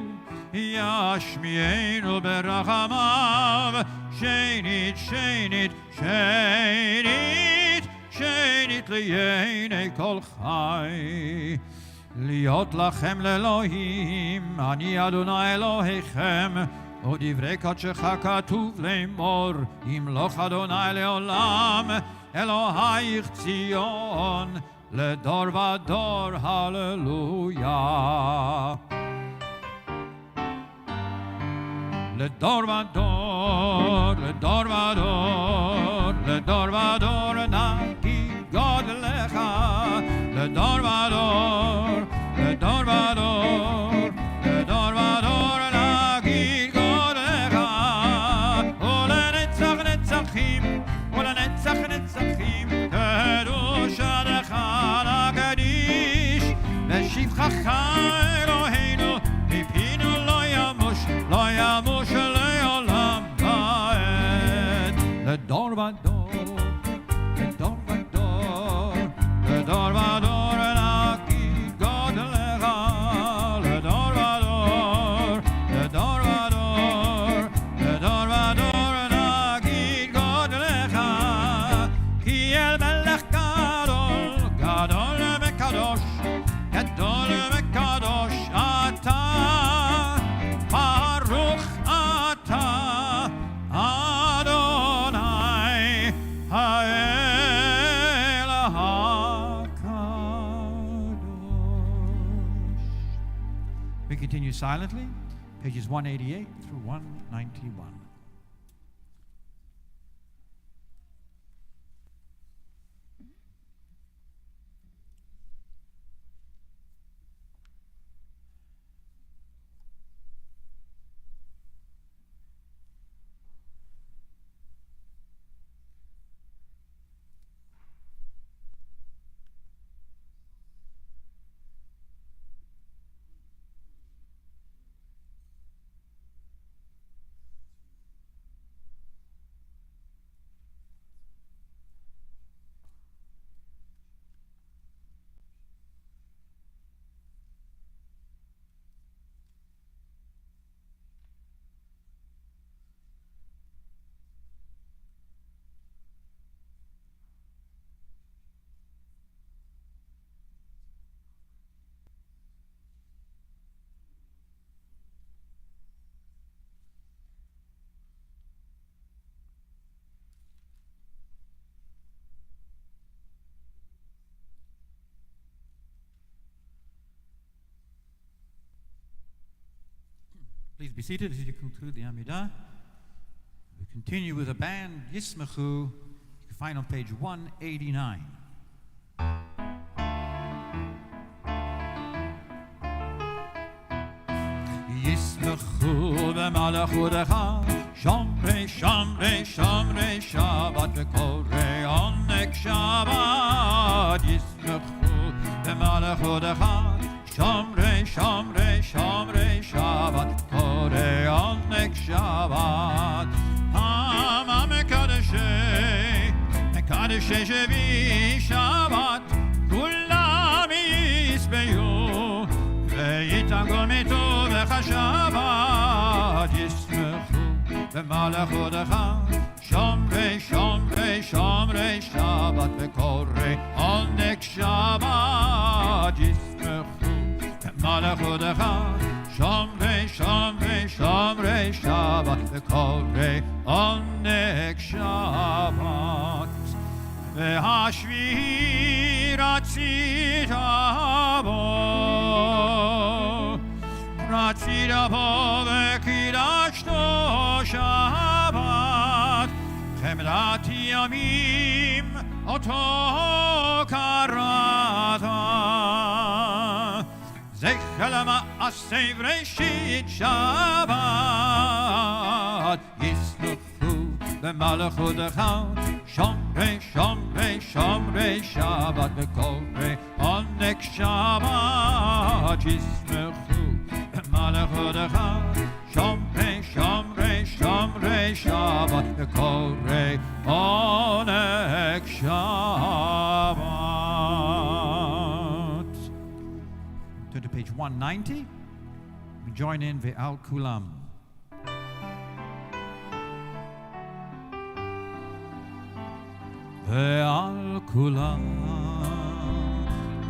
Yashmienu berachamav, Shenit, Shenit, Shenit, Shenit liyenei kol chai. Liot lachem le'Elohim, ani Adonai Elohechem, udivrei kodshecha katuv le'mor, imloch Adonai le'olam, Elohayich Tzion, ledor vador, hallelujah. Ledor vador, ledor vador, ledor vador, nagi God lecha. Ledor vador, ledor vador, ledor vador, nagi God lecha. Ulenetzach netzachim, ulenetzach netzachim, kedush adecha lakadish, v'shivchacha Eloheinu, mipinu lo yamush, lo yamush le'olam va'ed. Ledor vador, ledor vador, ledor vador, nagi God lecha. Ledor vador, ledor vador, ledor vador, nagi God lecha. Ki el melech gadol, gadol vekadosh, gadol vekadosh ata. Baruch ata Adonai Ha'el HaKadosh. We continue silently, pages 188 through 191. Please be seated as you conclude the Amidah. We continue with the band Yismachu. You can find on page 189. Yismachu b'malachudecha, Shomrei, Shomrei, Shomrei Shabbat, v'korei onek Shabbat. Yismachu b'malachudecha, Shomrei, Shomrei, Shomrei Shabbat, korei onek Shabbat. Hama mekadeshei, mekadeshei shevi Shabbat, kulam yisbeyu, ve'yitagol mitu v'cha Shabbat. Yismechu b'malachudecha, Shomrei, Shomrei, Shomrei Shabbat, v'korei onek Shabbat. Yismechu b'malachudecha, Shomrei, Shomrei, Shomrei Shabbat, v'korei onek Shabbat. Ve'hashvi ratzita bo, ve'kidashto Shabbat, chemdati yamim oto karata. Zechel ma'aseh v'reshit Shabbat. Yismechu b'malachudecha, Shomrei, Shomrei, Shomrei Shabbat, v'korei onek Shabbat. Yismechu לכבודך, שומרי שבת, וקוראי עונג שבת. Turn to page 190. We join in Ve'al Kulam. Ve'al Kulam,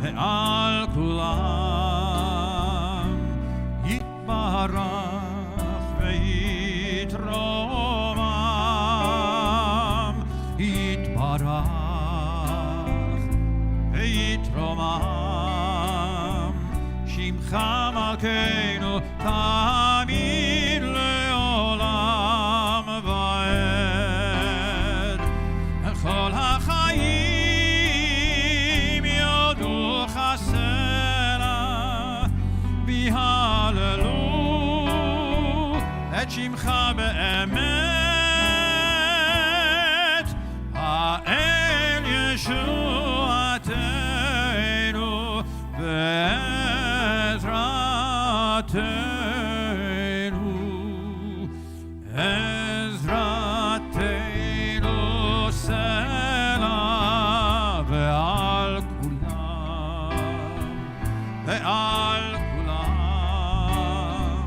Ve'al Kulam, Yitbarach Ve'yitromam, Yitbarach Ve'yitromam, Shimcha Malkeinu Tamid Le'olam Va'ed, Chol HaChaim Yodu Chasena, V'Hallelu Et Shimcha Be'emet, Ha'el Yeshuateinu Ve'ezratenu, Ezratenu Selah. Ve'al Kulam, Ve'al Kulam,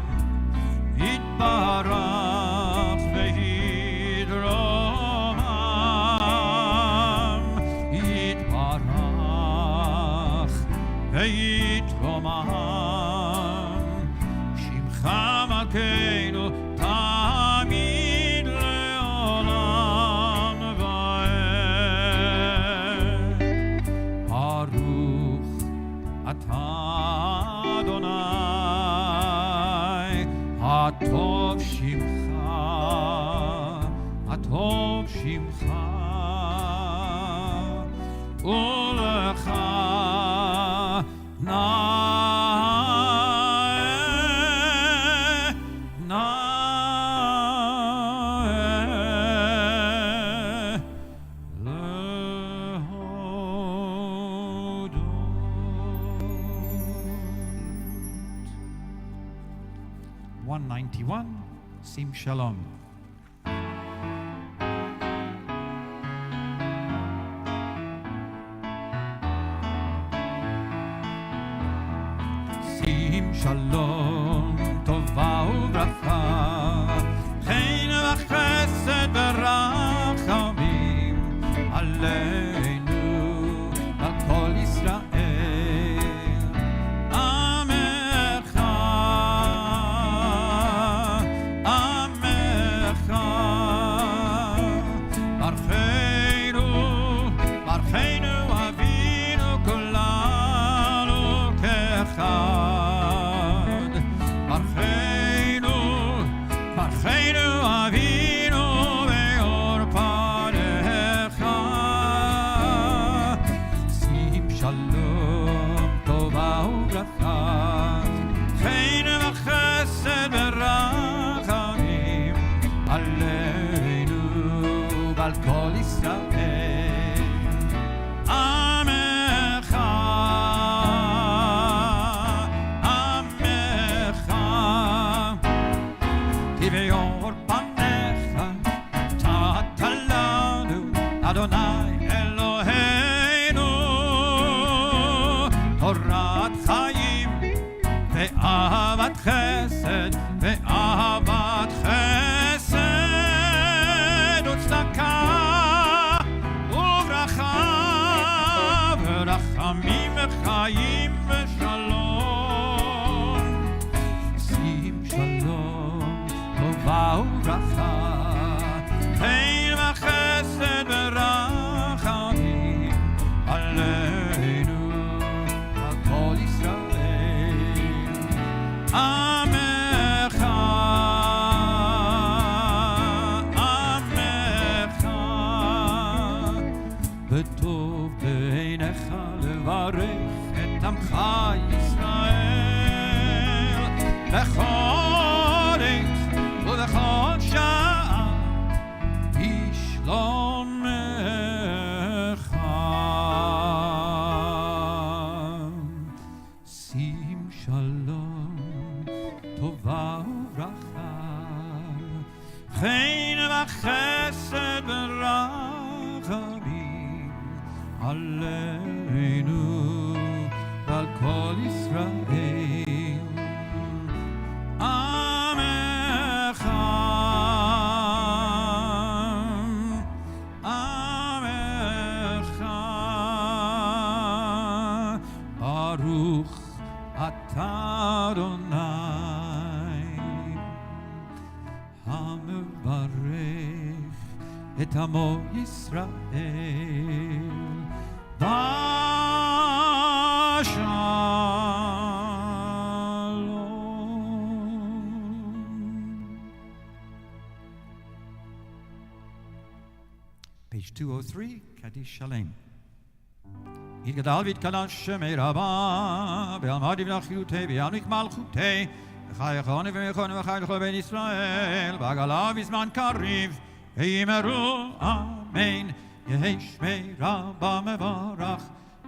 Yitbarach Ve'yidromam, Yitbarach Ve'yitromam, Shimcha Malkeinu Tamid Le'olam Va'ed. Baruch Atah Adonai, Hatov Shimcha, Hatov Shimcha, Ulecha Na'eh, Na'eh Lehodot. 191, Sim Shalom. Sim Shalom, Tova u'bracha, Chen v'chesed v'rachamim, Aleinu, al kol Yisrael. Amecha, Amecha, Barcheinu, Barcheinu Avinu kulanu kechad. Barcheinu, Barcheinu Avinu ve'or panecha. Sim Shalom, Tova u'bracha, Chen v'chesed v'rachamim, Aleinu v'al kol Yisrael. Amecha, Amecha, Tiveor panecha, Tatalanu, Adonai Eloheinu, Torat Chaim, Ve'avat Chesed, Ve'avat Chesed, U'tzedaka, U'vracha, V'rachamim, V'chaim, V'shalom. Sim Shalom, Tova u'bracha, Hein v'chesed v'rachamim, Aleinu al kol Yisrael. Amecha, Amecha, B'tov b'einecha levarech et amcha Yisrael, b'chol עת ובכל שעה בשלומך. שים שלום טובה טובה וברכה, חן וחסד ורחמים עלינו ועל כל ישראל. עמך, עמך, ברוך אתה אדוני המברך את עמו ישראל בשלום. Page 203, Kaddish Shalem. יתגדל ויתקדש שמי רבה, בעלמד יבנה חיותי ויעניק מלכותי, וחי יכוני ומכוני וחי לכל בית ישראל, בעגלה בזמן קריב, ויאמרו אמן. יהי שמי רבה מברך,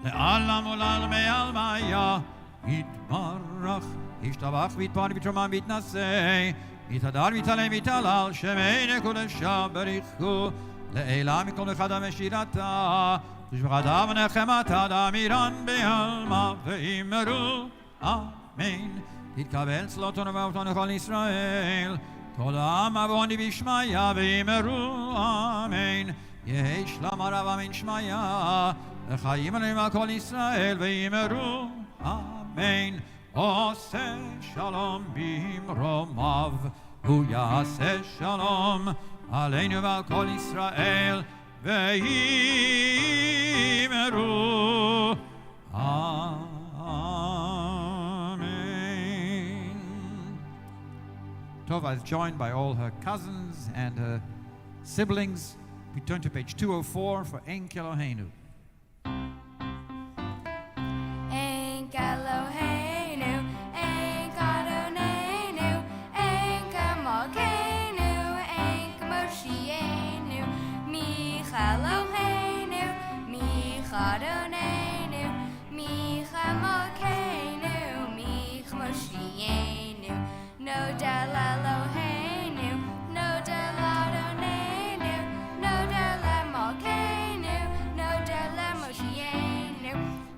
לעלם ולעלמי עלמיה, יתברך, ישתבח ויתפאר ויתרומם ויתנשא, יתהדר ויתעלה ויתהלל, שמי לקודשה בריחו, לעילה מכל אחד המשירתה, ושבחתה ונחמתה דמירן בעלמה, ואמרו אמן. תתקבל צלותנו ואהבתנו לכל ישראל, כל העם עווני בשמיה, ואמרו אמן. יהי שלום הרב אמן שמיה, וחיים עלינו על כל ישראל, ואמרו אמן. עושה שלום במרומיו, הוא יעשה שלום עלינו ועל כל ישראל, ואמרו amen. Tova is joined by all her cousins and her siblings. We turn to page 204 for Ein Keloheinu. Ein Keloheinu, Ein Kadonenu, Ein Kamalkeinu, Ein Kamoshienu, Michaeloheinu, Michadonenu, Michamalkeinu, Michmoshienu, No Delalohenu, No Deladonenu, No Delamalkeinu, No Delamoshienu,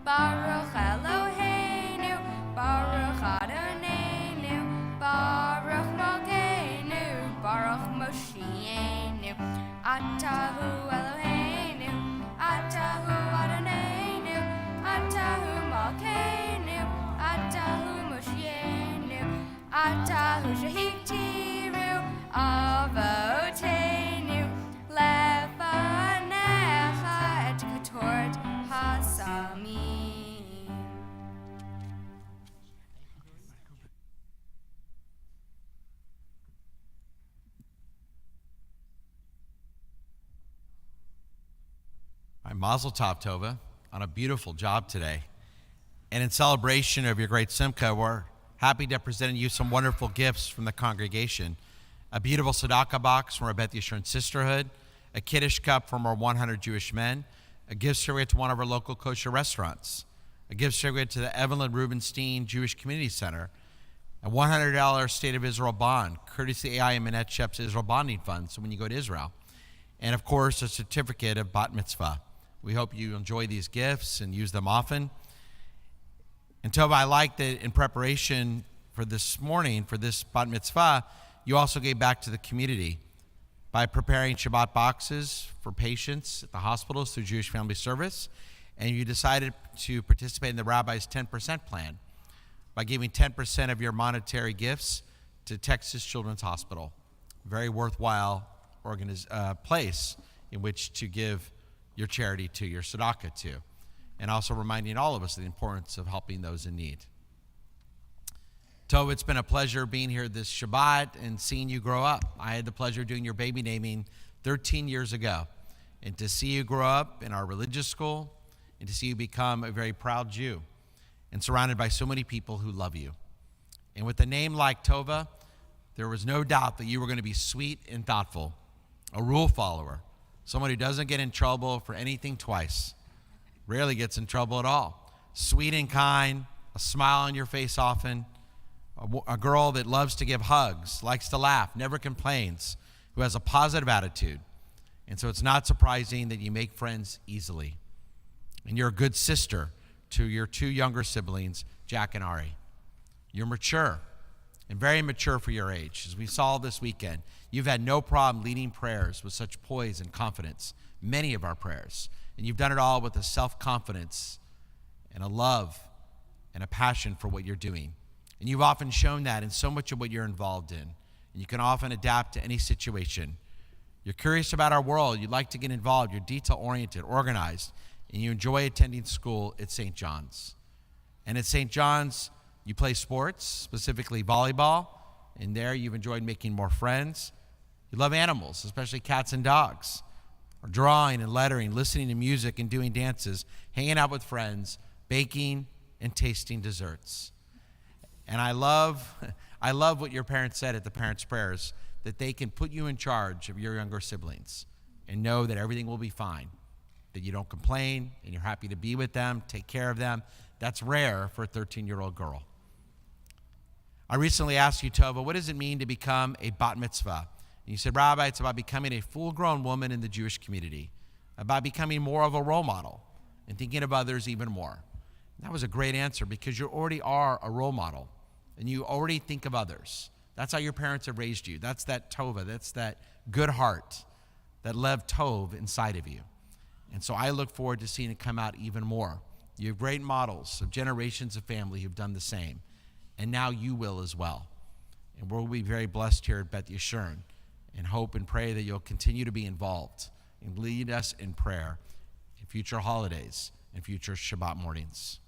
Baruch Eloheinu, Baruch Adonenu, Baruch Malkeinu, Baruch Moshienu, Atahu Eloheinu, Atahu Adonenu, Atahu Malkeinu, Atahu Moshienu, Atahu Shehitiru, Avotenu, Lefanecha et Ketort Hasamim. All right, Mazel Tov, Tova, on a beautiful job today. And in celebration of your great Simcha, we're happy to present you some wonderful gifts from the congregation. A beautiful tzedakah box from our Beth Yeshurun Sisterhood, a Kiddush cup from our 100 Jewish men, a gift certificate to one of our local kosher restaurants, a gift certificate to the Evelyn Rubenstein Jewish Community Center, a $100 State of Israel bond, courtesy AI and Manette Shep's Israel Bonding Fund, so when you go to Israel. And of course, a certificate of Bat Mitzvah. We hope you enjoy these gifts and use them often. And Tova, I like that in preparation for this morning, for this Bat Mitzvah, you also gave back to the community by preparing Shabbat boxes for patients at the hospitals through Jewish Family Service, and you decided to participate in the rabbi's 10% plan by giving 10% of your monetary gifts to Texas Children's Hospital. Very worthwhile place in which to give your charity to, your tzedakah to, and also reminding all of us of the importance of helping those in need. Tov, it's been a pleasure being here this Shabbat and seeing you grow up. I had the pleasure of doing your baby naming 13 years ago, and to see you grow up in our religious school, and to see you become a very proud Jew, and surrounded by so many people who love you. And with a name like Tova, there was no doubt that you were going to be sweet and thoughtful, a rule follower, someone who doesn't get in trouble for anything twice, rarely gets in trouble at all, sweet and kind, a smile on your face often, a girl that loves to give hugs, likes to laugh, never complains, who has a positive attitude. And so it's not surprising that you make friends easily. And you're a good sister to your two younger siblings, Jack and Ari. You're mature and very mature for your age. As we saw this weekend, you've had no problem leading prayers with such poise and confidence, many of our prayers. And you've done it all with a self-confidence and a love and a passion for what you're doing. And you've often shown that in so much of what you're involved in. And you can often adapt to any situation. You're curious about our world. You like to get involved. You're detail-oriented, organized, and you enjoy attending school at St. John's. And at St. John's, you play sports, specifically volleyball, and there you've enjoyed making more friends. You love animals, especially cats and dogs, or drawing and lettering, listening to music and doing dances, hanging out with friends, baking and tasting desserts. And I love what your parents said at the parents' prayers, that they can put you in charge of your younger siblings and know that everything will be fine, that you don't complain and you're happy to be with them, take care of them. That's rare for a 13-year-old girl. I recently asked you, Tova, what does it mean to become a bat mitzvah? And you said, Rabbi, it's about becoming a full-grown woman in the Jewish community, about becoming more of a role model and thinking of others even more. And that was a great answer because you already are a role model and you already think of others. That's how your parents have raised you. That's that Tova. That's that good heart, that Lev Tov inside of you. And so I look forward to seeing it come out even more. You have great models of generations of family who've done the same. And now you will as well. And we'll be very blessed here at Beth Yeshurun and hope and pray that you'll continue to be involved and lead us in prayer in future holidays and future Shabbat mornings.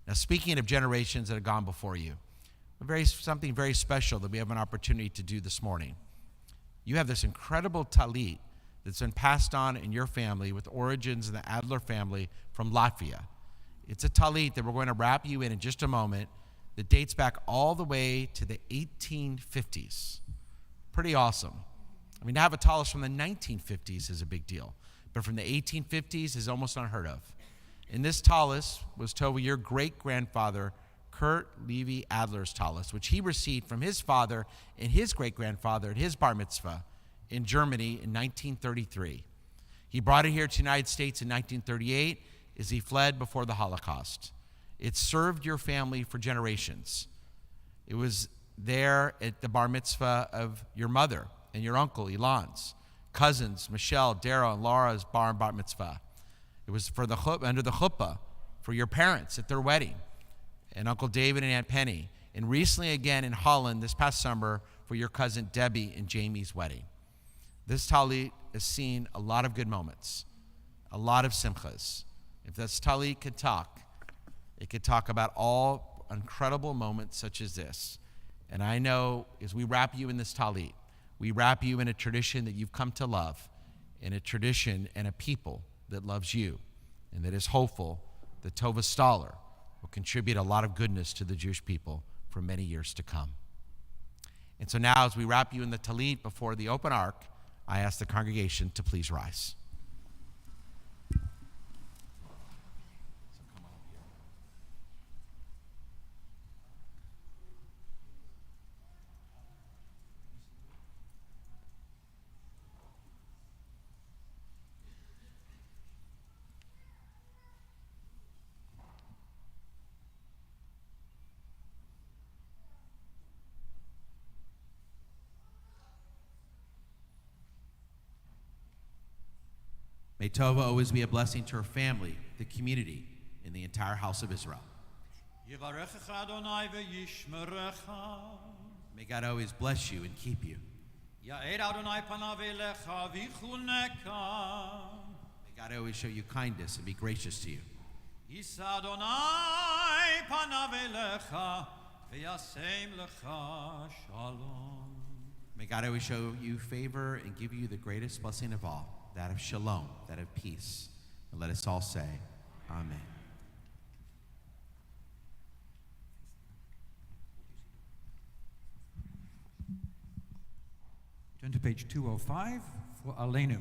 Now, speaking of generations that have gone before you, something very special that we have an opportunity to do this morning. You have this incredible talit that's been passed on in your family with origins in the Adler family from Latvia. It's a talit that we're going to wrap you in just a moment that dates back all the way to the 1850s. Pretty awesome. I mean, to have a talis from the 1950s is a big deal, but from the 1850s is almost unheard of. And this talis was Tova, your great-grandfather, Kurt Levi Adler's talis, which he received from his father and his great-grandfather at his bar mitzvah in Germany in 1933. He brought it here to the United States in 1938 as he fled before the Holocaust. It served your family for generations. It was there at the bar mitzvah of your mother and your uncle, Elon's, cousins, Michelle, Daryl, and Laura's bar and bat mitzvah. It was for under the chuppah for your parents at their wedding, and Uncle David and Aunt Penny, and recently again in Holland this past summer for your cousin Debbie and Jamie's wedding. This talit has seen a lot of good moments, a lot of simchas. If this talit could talk, it could talk about all incredible moments such as this. And I know as we wrap you in this talit, we wrap you in a tradition that you've come to love, in a tradition and a people that loves you, and that is hopeful that Tova Stoller will contribute a lot of goodness to the Jewish people for many years to come. And so now as we wrap you in the talit before the open ark, I ask the congregation to please rise. May Tova always be a blessing to her family, the community, and the entire house of Israel. May God always bless you and keep you. May God always show you kindness and be gracious to you. May God always show you favor and give you the greatest blessing of all, that of shalom, that of peace. And let us all say, Amen. Turn to page 205 for Aleinu.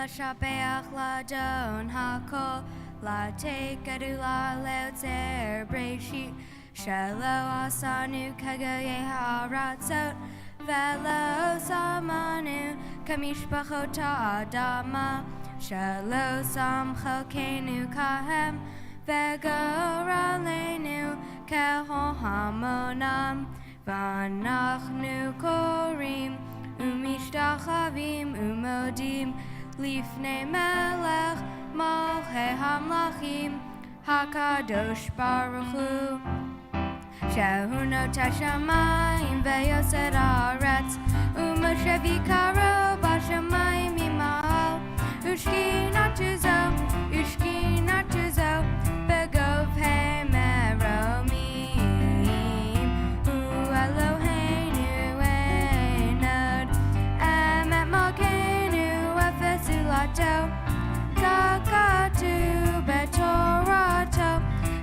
לשבח לאדון הכל, לתת גדולה ליוצר בראשית, שלא עשנו כגויי הארצות, ולא שמנו כמשפחות האדמה, שלא שם חלקנו כהם, וגורלנו כהמונם, ואנחנו קוראים ומשתחווים ומודים לפני מלך מלכי המלכים, הקדוש ברוך הוא, שהוא נוטע שמיים ויוסד הארץ, ומשה ויקרו בשמיים ממעל, ושכינתו זו בגובהי מרומים, הוא אלוהינו אין עוד, אמת מלכנו ופסילתו, ככתוב בתורתו,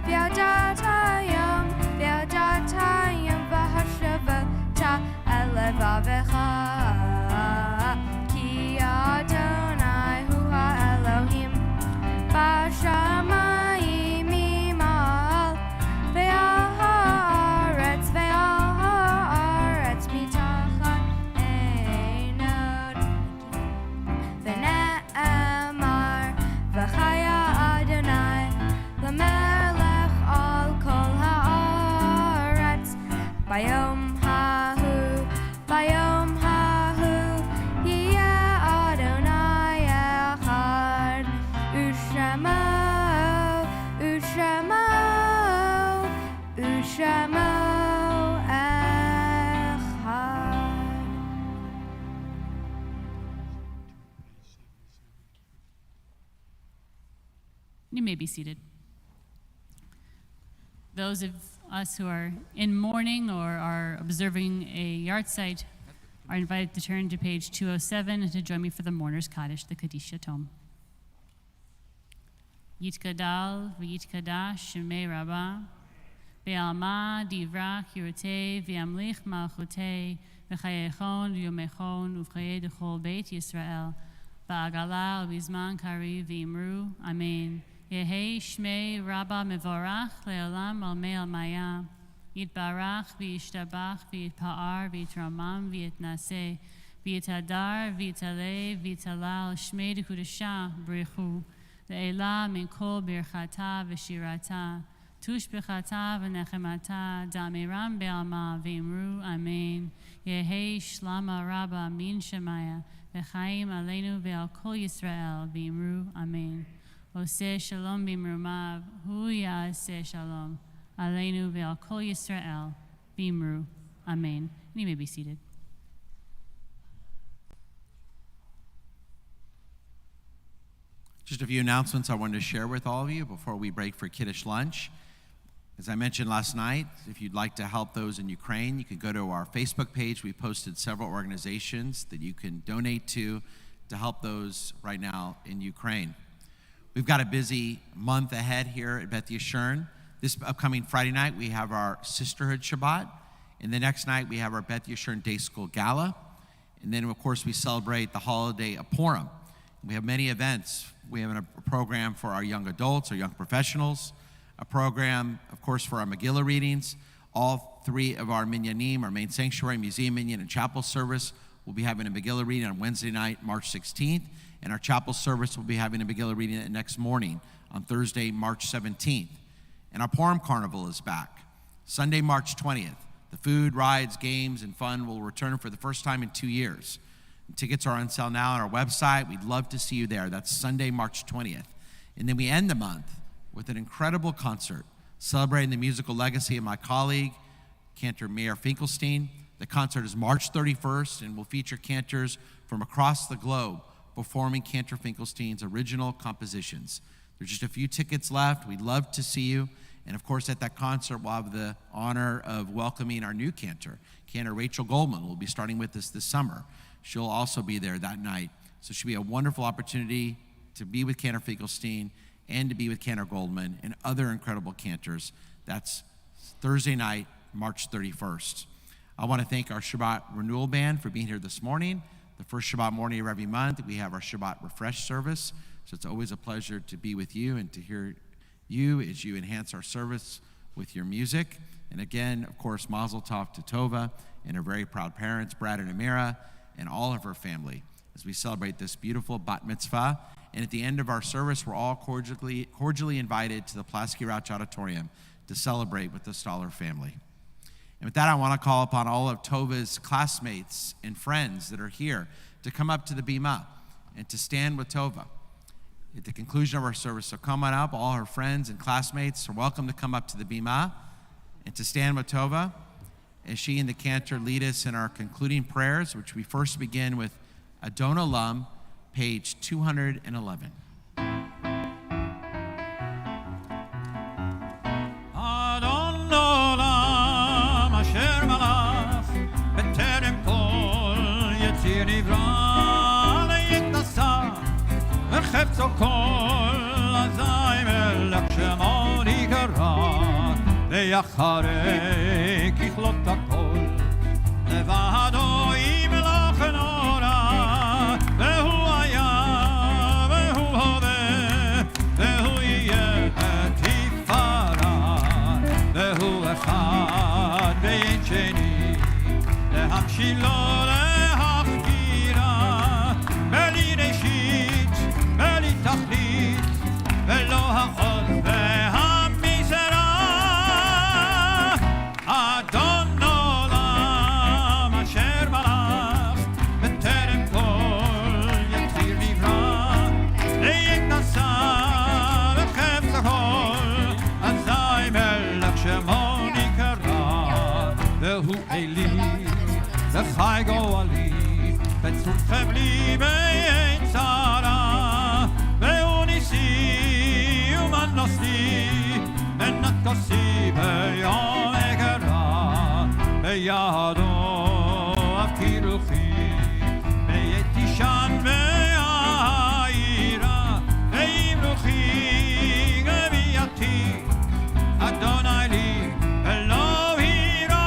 וידעת היום והשבת על לבבך, כי אדוני הוא האלוהים בשמיים ממעל, ועל הארץ מתחת אין עוד. ונאמר וחיה אדוני למלך על כל הארץ, ביום ההוא יהיה אדוני אחד, ושמו אחד. You may be seated. Those of us who are in mourning or are observing a yard site are invited to turn to page 207 and to join me for the Mourner's Kaddish, the Kaddish Yatom. Yitkadal v'yitkadash shemei Rabbah, be'alma divrach yurtei v'yamlich malchutei v'chayechon v'yomechon uv'chayei d'chol beit Yisrael ba'agala u'bizman kari v'imru, Amen. Yehei shmei Rabbah mevorach le'olam al mei al maya, yitbarach v'yishtabach v'yitpa'ar v'yitramam v'yitnaseh v'yitadar v'yitaleh v'yitalal shmei d'kudashah b'richu le'ela min kol birchata v'shirata tush b'chata v'nechemata da'amiram be'alma v'imru, Amen. Yehei shlama Rabbah min shemaya v'chaim aleinu ve'al kol Yisrael v'imru, Amen. Oseh shalom bimrumav, hu ya'aseh shalom, aleinu ve'al kol Yisrael, bimru, Amen. And you may be seated. Just a few announcements I wanted to share with all of you before we break for Kiddush lunch. As I mentioned last night, if you'd like to help those in Ukraine, you can go to our Facebook page. We posted several organizations that you can donate to help those right now in Ukraine. We've got a busy month ahead here at Beth Yeshurun. This upcoming Friday night, we have our Sisterhood Shabbat. And the next night, we have our Beth Yeshurun Day School Gala. And then, of course, we celebrate the holiday of Purim. We have many events. We have a program for our young adults, our young professionals, a program, of course, for our Megillah readings. All three of our minyanim, our main sanctuary, museum minyan, and chapel service, will be having a Megillah reading on Wednesday night, March 16th. And our chapel service will be having a Megillah reading the next morning on Thursday, March 17th. And our Purim Carnival is back. Sunday, March 20th. The food, rides, games, and fun will return for the first time in 2 years. And tickets are on sale now on our website. We'd love to see you there. That's Sunday, March 20th. And then we end the month with an incredible concert celebrating the musical legacy of my colleague, Cantor Meir Finkelstein. The concert is March 31st and will feature cantors from across the globe performing Cantor Finkelstein's original compositions. There's just a few tickets left. We'd love to see you. And of course, at that concert, we'll have the honor of welcoming our new cantor, Cantor Rachel Goldman, who will be starting with us this summer. She'll also be there that night. So it should be a wonderful opportunity to be with Cantor Finkelstein and to be with Cantor Goldman and other incredible cantors. That's Thursday night, March 31st. I want to thank our Shabbat Renewal Band for being here this morning, The first Shabbat morning of every month, we have our Shabbat Refresh service. So it's always a pleasure to be with you and to hear you as you enhance our service with your music. And again, of course, Mazel Tov to Tova and her very proud parents, Brad and Amira, and all of her family as we celebrate this beautiful bat mitzvah. And at the end of our service, we're all cordially invited to the Plasky Rauch Auditorium to celebrate with the Stoller family. And with that, I want to call upon all of Tova's classmates and friends that are here to come up to the bima and to stand with Tova. At the conclusion of our service, so come on up, all her friends and classmates are welcome to come up to the bima and to stand with Tova as she and the cantor lead us in our concluding prayers, which we first begin with Adon Olam, page 211. Adon Olam asher malach b'terem kol yetzir nivra le'yitnasa v'chefzo kol azay melech shemo nikara ve'yacharei kichlot hakol levado imelach nora ve'hu haya ve'hu hodeh ve'hu yeh tifara ve'hu echad ve'en sheni lehamshilo lehachkira beli reshit beli tachlit ve'lo ha'od ve'hamizera Adon Olam asher malach b'terem kol yetzir nivra le'yitnasa v'chefzo kol azay melech shemo nikara ve'hu eli v'chai go'ali v'tzufem li be'en tzara ve'hu nisi u'manosni v'natosi be'yom ekara be'yado avkiruchi be'yetishan ve'ayira ve'imruchi geviyati Adonai li Elohira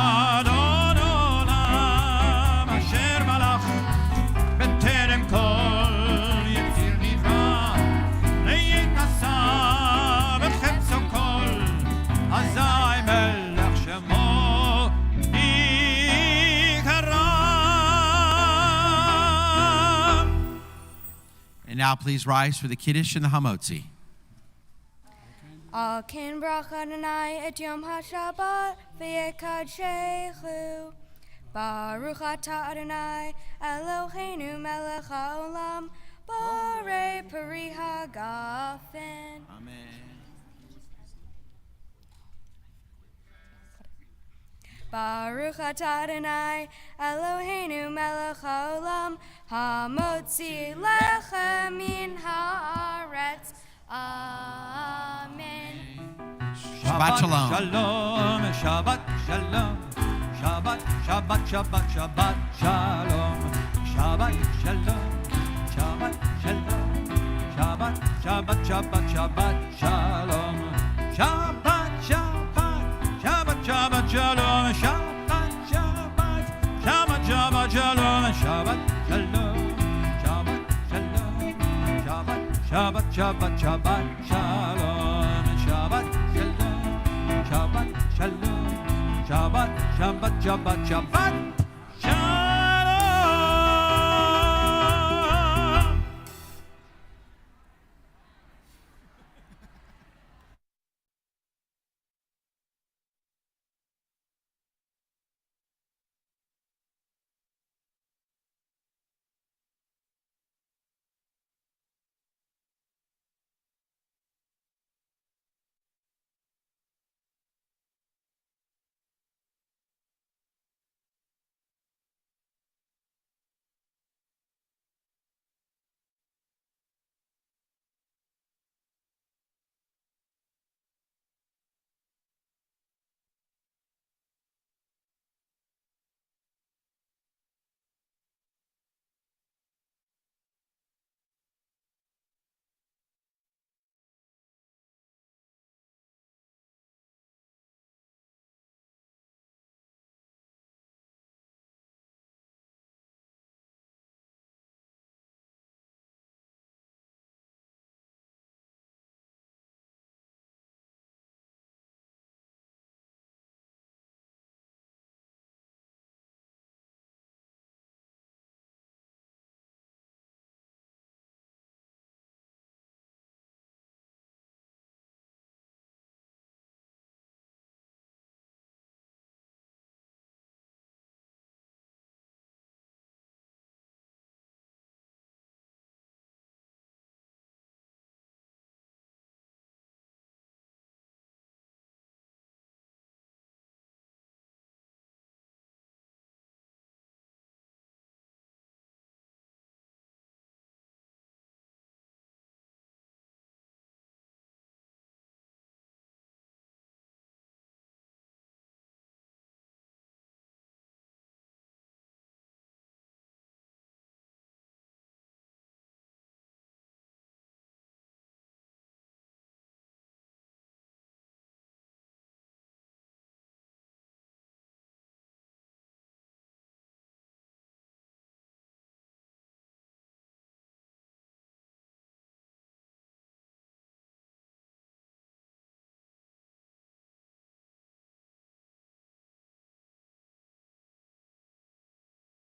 Adon Olam asher malach b'terem kol yetzir nivra le'yitnasa v'chefzo kol azay melech shemo nikara. And now please rise for the Kiddush and the Hamotzi. Al ken bracha Adonai et yom haShabbat v'yekadshechu. Baruch atah Adonai Eloheinu melech haolam borei peri hagafen. Amen. Baruch atah Adonai Eloheinu melech haolam hamotzi lechem min haaretz. Amen. Shabbat shalom. Shalom, Shabbat shalom, Shabbat, Shabbat, Shabbat, Shabbat shalom, Shabbat shalom, Shabbat shalom, Shabbat, Shabbat, Shabbat, Shabbat shalom, Shabbat, Shabbat, Shabbat, Shabbat shalom, Shabbat, Shabbat, Shabbat, Shabbat shalom, Shabbat shalom, Shabbat shalom, Shabbat, Shabbat, Shabbat, Shabbat shalom, Shabbat shalom, Shabbat shalom, Shabbat, Shabbat, Shabbat, Shabbat shalom.